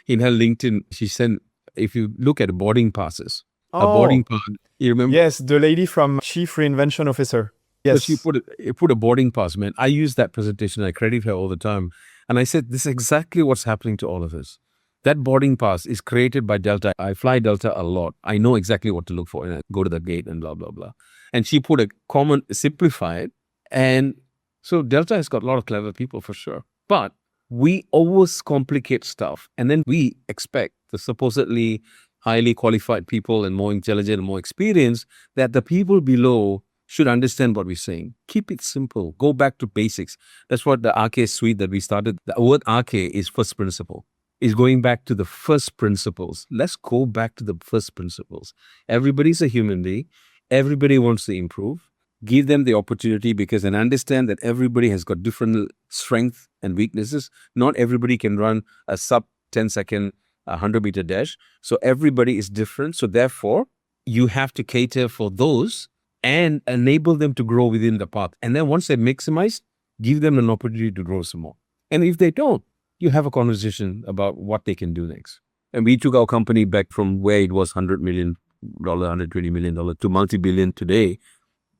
in her LinkedIn, she sent, if you look at boarding passes, a boarding pass, you remember? Yes, the lady from Chief Reinvention Officer. So Yes. she put a boarding pass, man. I use that presentation. I credit her all the time. And I said, this is exactly what's happening to all of us. That boarding pass is created by Delta. I fly Delta a lot. I know exactly what to look for. And I go to the gate and blah, blah, blah. And she put a common, simplified. And so Delta has got a lot of clever people for sure. But we always complicate stuff. And then we expect the supposedly highly qualified people and more intelligent and more experienced that the people below should understand what we're saying. Keep it simple. Go back to basics. That's what the RK suite that we started. The word RK is first principle. Is going back to the first principles. Let's go back to the first principles. Everybody's a human being. Everybody wants to improve. Give them the opportunity because and understand that everybody has got different strengths and weaknesses. Not everybody can run a sub 10-second 100-meter dash. So everybody is different. So therefore, you have to cater for those and enable them to grow within the path. And then once they maximize, give them an opportunity to grow some more. And if they don't, you have a conversation about what they can do next. And we took our company back from where it was $100 million, $120 million to multi-billion today.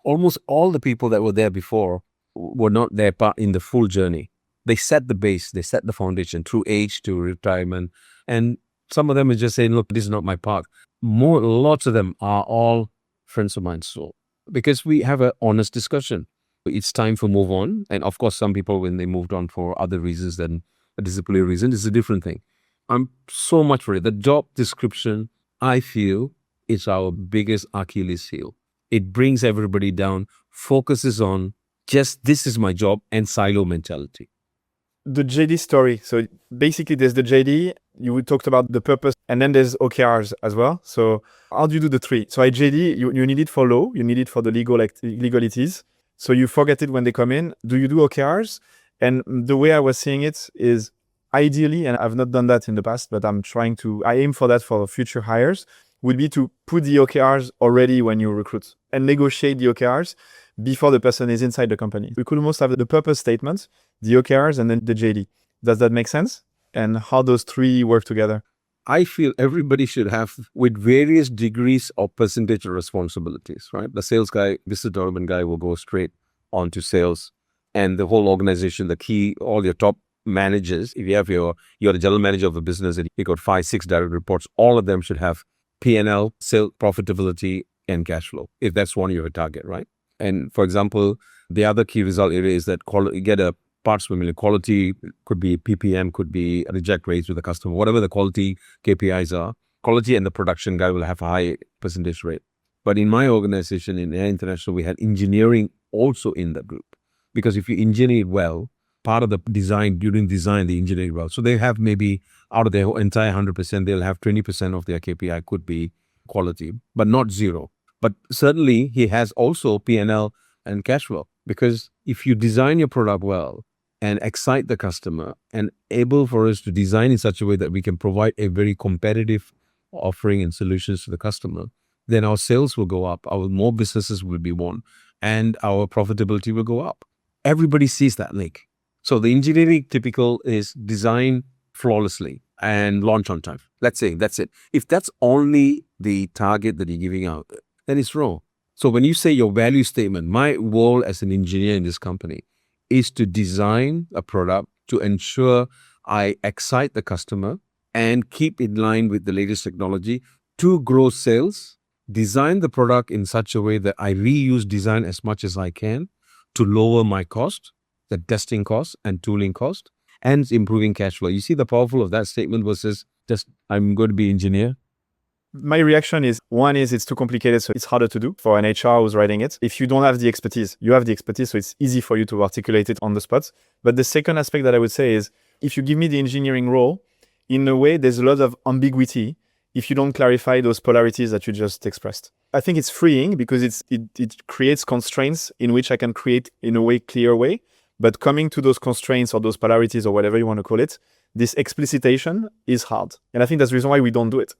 Almost all the people that were there before were not there part in the full journey. They set the base, they set the foundation through age to retirement. And some of them are just saying, look, this is not my path. Lots of them are all friends of mine. So because we have an honest discussion, it's time for move on. And of course, some people, when they moved on for other reasons than a disciplinary reason, is a different thing. I'm so much for it. The job description, I feel, is our biggest Achilles heel. It brings everybody down, focuses on just this is my job and silo mentality. The JD story. So basically there's the JD, you talked about the purpose, and then there's OKRs as well. So how do you do the three? So at JD, you need it for law, you need it for the legalities. So you forget it when they come in. Do you do OKRs? And the way I was seeing it is ideally, and I've not done that in the past, but I aim for that for future hires, would be to put the OKRs already when you recruit and negotiate the OKRs before the person is inside the company. We could almost have the purpose statement, the OKRs, and then the JD. Does that make sense? And how those three work together? I feel everybody should have, with various degrees of percentage of responsibilities, right? The sales guy, business development guy will go straight on to sales. And the whole organization, the key, all your top managers, if you have you're the general manager of a business and you got 5-6 direct reports, all of them should have P&L, sales, profitability, and cash flow, if that's one of your target, right? And for example, the other key result area is that you get a parts per million. Quality could be PPM, could be reject rates with the customer, whatever the quality KPIs are. Quality and the production guy will have a high percentage rate. But in my organization, in Air International, we had engineering also in the group. Because if you engineer it well, part of the design, during design, they engineer it well. So they have maybe out of their entire 100%, they'll have 20% of their KPI could be quality, but not zero. But certainly he has also P&L and cash flow. Because if you design your product well and excite the customer and able for us to design in such a way that we can provide a very competitive offering and solutions to the customer, then our sales will go up, our more businesses will be won, and our profitability will go up. Everybody sees that link. So the engineering typical is design flawlessly and launch on time. Let's say that's it. If that's only the target that you're giving out, then it's wrong. So when you say your value statement, my role as an engineer in this company is to design a product to ensure I excite the customer and keep in line with the latest technology to grow sales, design the product in such a way that I reuse design as much as I can to lower my cost, the testing cost and tooling cost, and improving cash flow. You see the powerful of that statement versus just, I'm going to be engineer. My reaction is, one is it's too complicated, so it's harder to do for an HR who's writing it. If you don't have the expertise, you have the expertise, so it's easy for you to articulate it on the spot. But the second aspect that I would say is, if you give me the engineering role, in a way, there's a lot of ambiguity if you don't clarify those polarities that you just expressed. I think it's freeing because it creates constraints in which I can create in a way clear way. But coming to those constraints or those polarities or whatever you want to call it, this explicitation is hard. And I think that's the reason why we don't do it.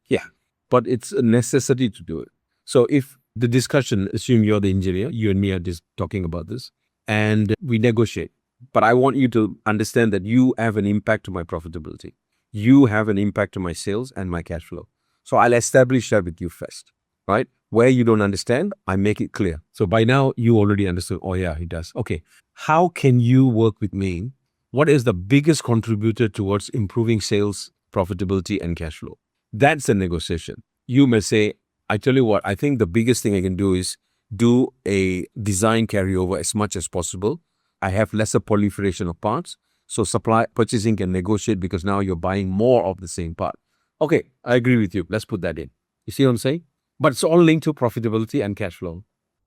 Yeah, but it's a necessity to do it. So if the discussion, assume you're the engineer, you and me are just talking about this, and we negotiate. But I want you to understand that you have an impact to my profitability. You have an impact to my sales and my cash flow. So I'll establish that with you first, right? Where you don't understand, I make it clear. So by now, you already understood, oh yeah, he does. Okay, how can you work with me? What is the biggest contributor towards improving sales, profitability, and cash flow? That's a negotiation. You may say, I tell you what, I think the biggest thing I can do is do a design carryover as much as possible. I have lesser proliferation of parts. So supply purchasing can negotiate because now you're buying more of the same part. Okay, I agree with you. Let's put that in. You see what I'm saying? But it's all linked to profitability and cash flow.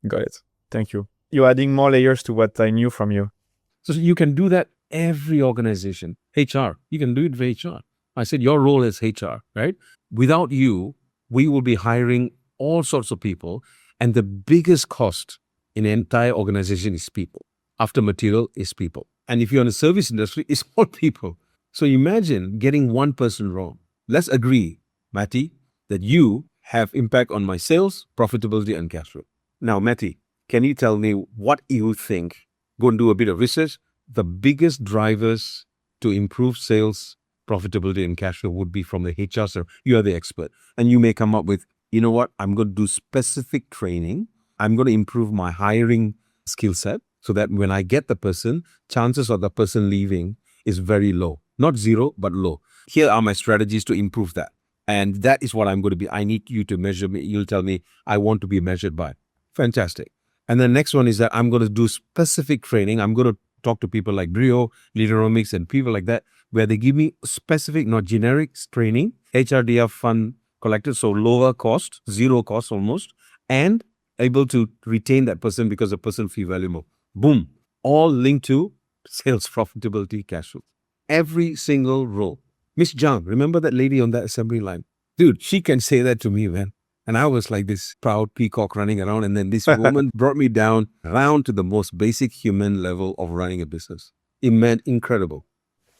Got it. Thank you. You're adding more layers to what I knew from you. So you can do that every organization. HR, you can do it for HR. I said your role is HR, right? Without you, we will be hiring all sorts of people. And the biggest cost in an entire organization is people. After material is people. And if you're in the service industry, it's all people. So imagine getting one person wrong. Let's agree, Matty, that you have impact on my sales, profitability, and cash flow. Now, Matty, can you tell me what you think? Go and do a bit of research. The biggest drivers to improve sales, profitability, and cash flow would be from the HR side. You are the expert. And you may come up with, you know what, I'm going to do specific training. I'm going to improve my hiring skill set so that when I get the person, chances of the person leaving is very low. Not zero, but low. Here are my strategies to improve that. And that is what I'm going to be. I need you to measure me. You'll tell me I want to be measured by. Fantastic. And the next one is that I'm going to do specific training. I'm going to talk to people like Brio, Leaderomics, and people like that, where they give me specific, not generic training, HRDF fund collected, so lower cost, zero cost almost, and able to retain that person because the person fee valuable. Boom. All linked to sales, profitability, cash flow. Every single role. Miss Zhang, remember that lady on that assembly line? Dude, she can say that to me, man. And I was like this proud peacock running around. And then this woman brought me down to the most basic human level of running a business. It meant incredible.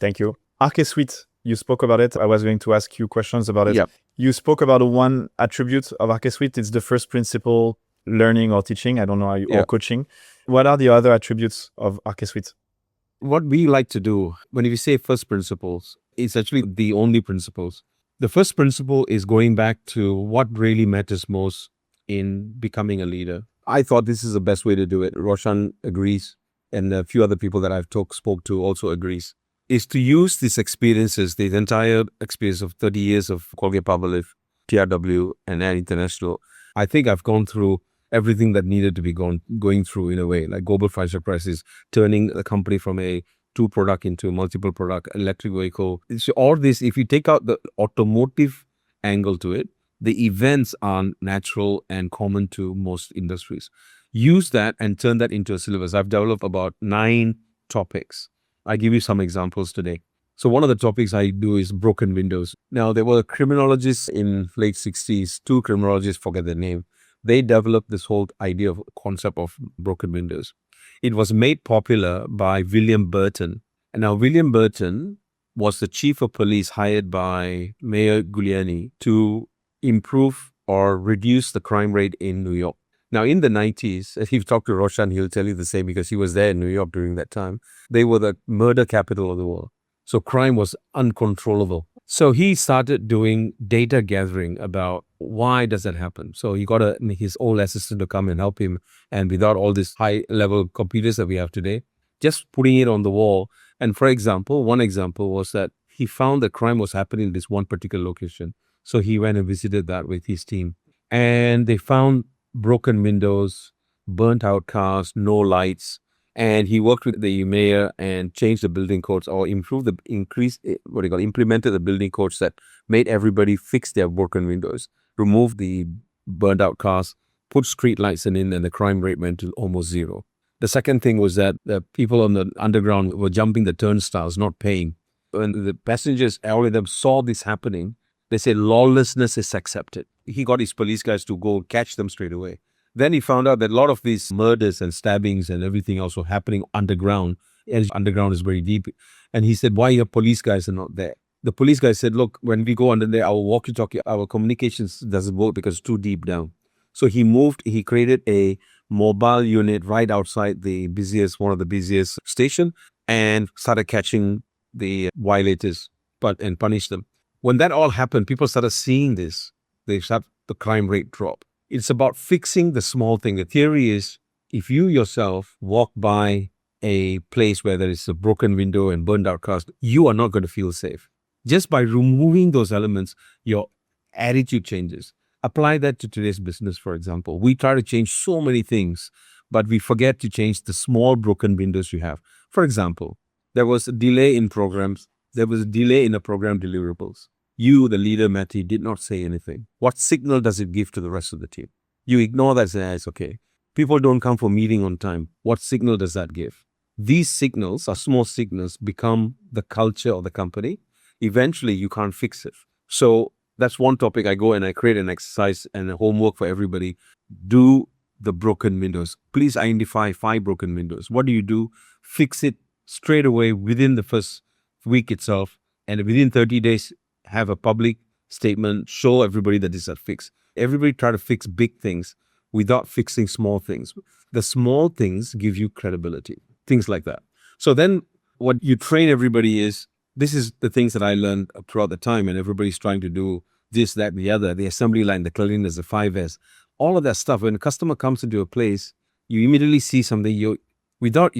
Thank you. Arche Suite, you spoke about it. I was going to ask you questions about it. Yep. You spoke about one attribute of Arche Suite. It's the first principle, learning or teaching. I don't know how you, or coaching. What are the other attributes of Arche Suite? What we like to do when we say first principles, it's actually the only principles. The first principle is going back to what really matters most in becoming a leader. I thought this is the best way to do it. Roshan agrees, and a few other people that I've spoke to also agrees, is to use these experiences, the entire experience of 30 years of Colgate-Palmolive, TRW, and Air International. I think I've gone through everything that needed to be going through in a way, like global financial crisis, turning a company from a two product into multiple product, electric vehicle. So all this, if you take out the automotive angle to it, the events are natural and common to most industries. Use that and turn that into a syllabus. I've developed about 9 topics. I give you some examples today. So one of the topics I do is broken windows. Now, there were criminologists in late 60s, 2 criminologists, forget their name. They developed this whole idea of concept of broken windows. It was made popular by William Burton. And now William Burton was the chief of police hired by Mayor Giuliani to improve or reduce the crime rate in New York. Now, in the 90s, if you talk to Roshan, he'll tell you the same because he was there in New York during that time. They were the murder capital of the world. So crime was uncontrollable. So he started doing data gathering about why does that happen. So he got his old assistant to come and help him. And without all these high-level computers that we have today, just putting it on the wall. And for example, one example was that he found that crime was happening in this one particular location. So he went and visited that with his team. And they found broken windows, burnt out cars, no lights. And he worked with the mayor and changed the building codes or implemented the building codes that made everybody fix their broken windows, remove the burnt out cars, put street lights in, and the crime rate went to almost zero. The second thing was that the people on the underground were jumping the turnstiles, not paying. When the passengers, all of them saw this happening, They say lawlessness is accepted. He got his police guys to go catch them straight away. Then he found out that a lot of these murders and stabbings and everything else were happening underground. And underground is very deep. And he said, why your police guys are not there? The police guy said, look, when we go under there, our walkie-talkie, our communications doesn't work because it's too deep down. So he created a mobile unit right outside one of the busiest station, and started catching the violators and punish them. When that all happened, people started seeing this. The crime rate drop. It's about fixing the small thing. The theory is, if you yourself walk by a place where there is a broken window and burned out cars, you are not going to feel safe. Just by removing those elements, your attitude changes. Apply that to today's business, for example. We try to change so many things, but we forget to change the small broken windows you have. For example, there was a delay in programs. There was a delay in the program deliverables. You, the leader, Matty, did not say anything. What signal does it give to the rest of the team? You ignore that and say, it's okay. People don't come for meeting on time. What signal does that give? These signals, are small signals, become the culture of the company. Eventually, you can't fix it. So that's one topic. I go and I create an exercise and a homework for everybody. Do the broken windows. Please identify 5 broken windows. What do you do? Fix it straight away within the first week itself. And within 30 days, have a public statement, show everybody that this is fixed. Everybody try to fix big things without fixing small things. The small things give you credibility, things like that. So then what you train everybody is, this is the things that I learned throughout the time, and everybody's trying to do this, that, and the other, the assembly line, the cleanliness, the 5S, all of that stuff. When a customer comes into a place, you immediately see something,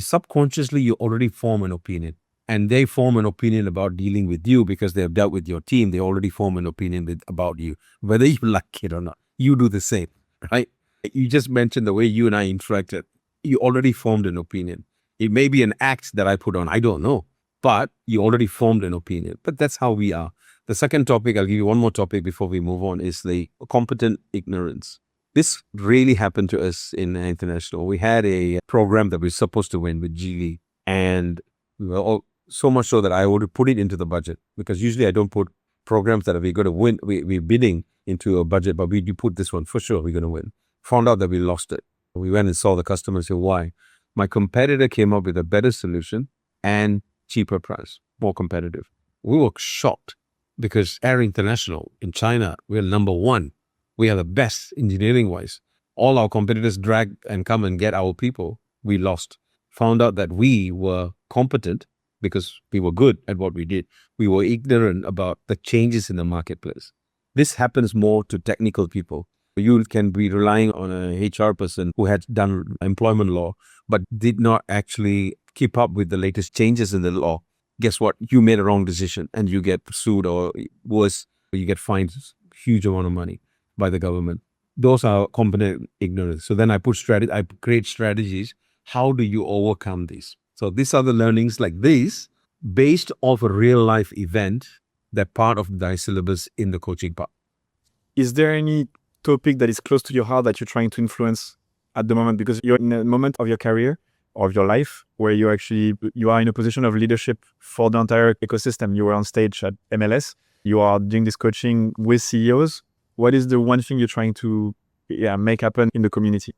subconsciously, you already form an opinion. And they form an opinion about dealing with you because they have dealt with your team. They already form an opinion about you, whether you like it or not. You do the same, right? You just mentioned the way you and I interacted. You already formed an opinion. It may be an act that I put on, I don't know, but you already formed an opinion. But that's how we are. The second topic, I'll give you one more topic before we move on, is the competent ignorance. This really happened to us in international. We had a program that we were supposed to win with Geely, and we were all so much so that I would put it into the budget, because usually I don't put programs that we're going to win. We're bidding into a budget, but we put this one for sure. We're going to win. Found out that we lost it. We went and saw the customer and said, why? My competitor came up with a better solution and cheaper price, more competitive. We were shocked because Air International in China, we're number 1. We are the best engineering wise. All our competitors drag and come and get our people. We lost. Found out that we were competent because we were good at what we did. We were ignorant about the changes in the marketplace. This happens more to technical people. You can be relying on a HR person who had done employment law, but did not actually keep up with the latest changes in the law. Guess what? You made a wrong decision and you get sued, or worse, you get fined a huge amount of money by the government. Those are competent ignorance. So then I create strategies. How do you overcome these? So these are the learnings like this, based off a real life event, that part of the syllabus in the coaching part. Is there any topic that is close to your heart that you're trying to influence at the moment? Because you're in a moment of your career or of your life where you are in a position of leadership for the entire ecosystem. You were on stage at MLS. You are doing this coaching with CEOs. What is the one thing you're trying to make happen in the community?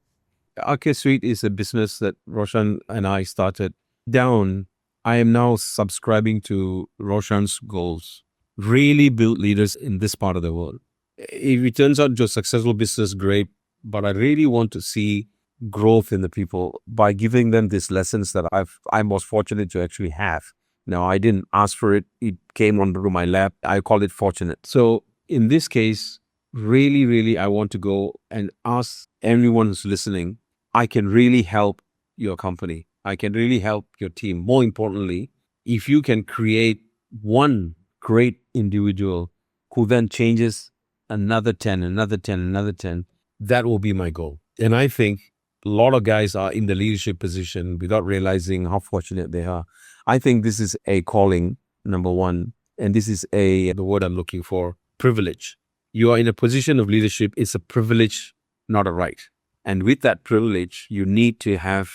Arcade Suite is a business that Roshan and I started down. I am now subscribing to Roshan's goals. Really build leaders in this part of the world. If it turns out to a successful business, great. But I really want to see growth in the people by giving them these lessons that I was fortunate to actually have. Now, I didn't ask for it. It came onto my lap. I call it fortunate. So in this case, really, I want to go and ask everyone who's listening, I can really help your company. I can really help your team. More importantly, if you can create one great individual who then changes another 10, another 10, another 10, that will be my goal. And I think a lot of guys are in the leadership position without realizing how fortunate they are. I think this is a calling, number one, and this is the word I'm looking for, privilege. You are in a position of leadership. It's a privilege, not a right. And with that privilege, you need to have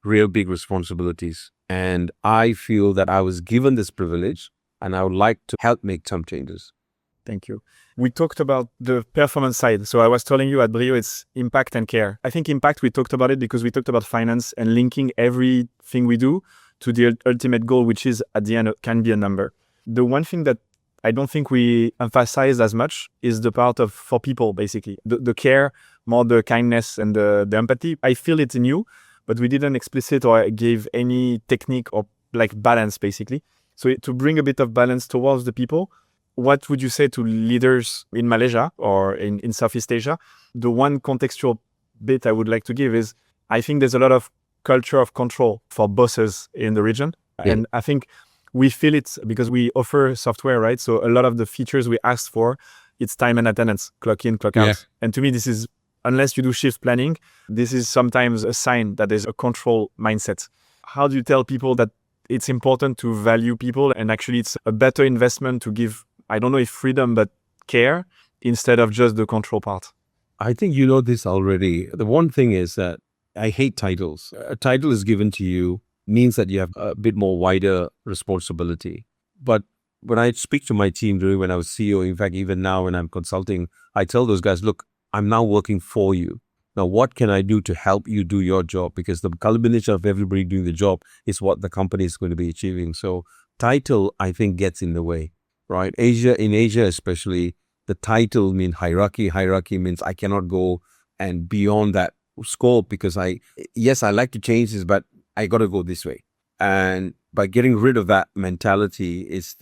real big responsibilities. And I feel that I was given this privilege, and I would like to help make some changes. Thank you. We talked about the performance side. So I was telling you at Brio, it's impact and care. I think impact, we talked about it because we talked about finance and linking everything we do to the ultimate goal, which is at the end can be a number. The one thing that I don't think we emphasize as much is the part of for people, basically. The care, more the kindness and the empathy. I feel it's in you, but we didn't explicit or give any technique or like balance, basically. So to bring a bit of balance towards the people, what would you say to leaders in Malaysia or in Southeast Asia? The one contextual bit I would like to give is I think there's a lot of culture of control for bosses in the region. Yeah. And I think we feel it because we offer software, right? So a lot of the features we ask for, it's time and attendance, clock in, clock out. Yeah. And to me, this is, unless you do shift planning, this is sometimes a sign that there's a control mindset. How do you tell people that it's important to value people and actually it's a better investment to give, I don't know if freedom, but care instead of just the control part? I think you know this already. The one thing is that I hate titles. A title is given to you means that you have a bit more wider responsibility. But when I speak to my team during when I was CEO, in fact, even now when I'm consulting, I tell those guys, look, I'm now working for you. Now, what can I do to help you do your job? Because the culmination of everybody doing the job is what the company is going to be achieving. So title, I think, gets in the way, right? In Asia especially, the title means hierarchy. Hierarchy means I cannot go and beyond that scope because I like to change this, but I got to go this way. And by getting rid of that mentality is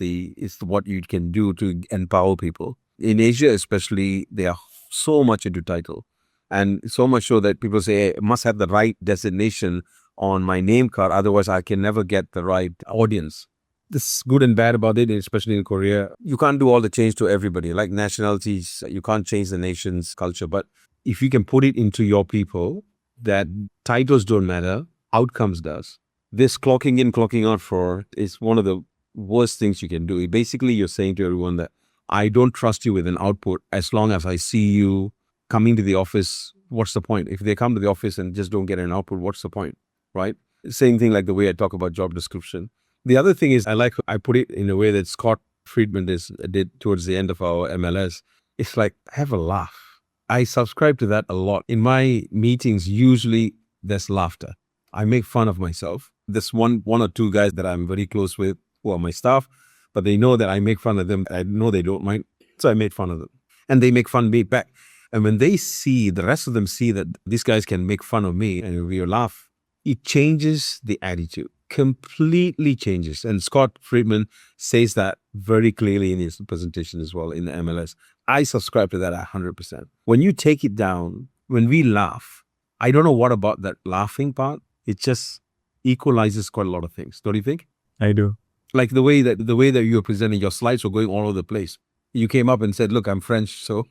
what you can do to empower people. In Asia especially, they are so much into title. And so much so that people say, hey, I must have the right designation on my name card. Otherwise, I can never get the right audience. This is good and bad about it, especially in Korea. You can't do all the change to everybody. Like nationalities, you can't change the nation's culture. But if you can put it into your people, that titles don't matter, outcomes does. This clocking in, clocking out for is one of the worst things you can do. Basically, you're saying to everyone that I don't trust you with an output as long as I see you coming to the office. What's the point? If they come to the office and just don't get an output, what's the point, right? Same thing like the way I talk about job description. The other thing is I put it in a way that Scott Friedman did towards the end of our MLS. It's like, have a laugh. I subscribe to that a lot. In my meetings, usually there's laughter. I make fun of myself. There's one or two guys that I'm very close with who are my staff, but they know that I make fun of them. I know they don't mind. So I made fun of them. And they make fun of me back. And when they see, the rest of them see that these guys can make fun of me and we laugh, it changes the attitude, completely changes. And Scott Friedman says that very clearly in his presentation as well in the MLS. I subscribe to that 100%. When you take it down, when we laugh, I don't know what about that laughing part. It just equalizes quite a lot of things. Don't you think? I do. Like the way that you were presenting, your slides were going all over the place. You came up and said, look, I'm French, so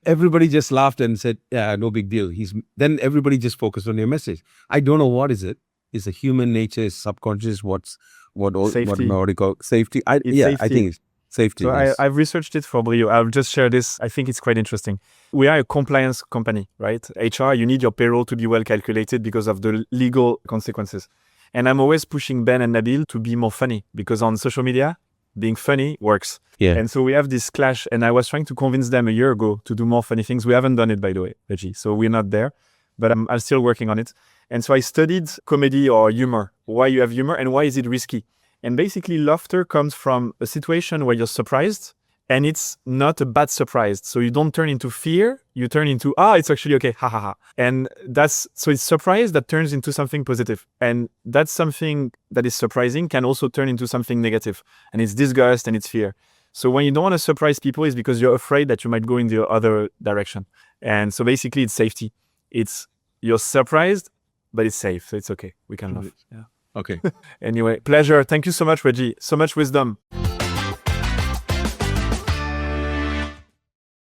everybody just laughed and said, yeah, no big deal. Then everybody just focused on your message. I don't know what is it. It's a human nature, it's subconscious, what Maori call safety. I think it's safety. So yes. I've researched it for Brio. I'll just share this. I think it's quite interesting. We are a compliance company, right? HR, you need your payroll to be well calculated because of the legal consequences. And I'm always pushing Ben and Nabil to be more funny because on social media, being funny works. Yeah. And so we have this clash, and I was trying to convince them a year ago to do more funny things. We haven't done it, by the way, Rejie. So we're not there, but I'm still working on it. And so I studied comedy or humor, why you have humor and why is it risky. And basically laughter comes from a situation where you're surprised and it's not a bad surprise. So you don't turn into fear, you turn into, it's actually okay, ha ha ha. And so it's surprise that turns into something positive. And that's something that is surprising can also turn into something negative. And it's disgust and it's fear. So when you don't want to surprise people, it's because you're afraid that you might go in the other direction. And so basically it's safety. You're surprised, but it's safe. So it's okay. We can laugh. Yeah. Okay. Anyway, pleasure. Thank you so much, Rejie. So much wisdom.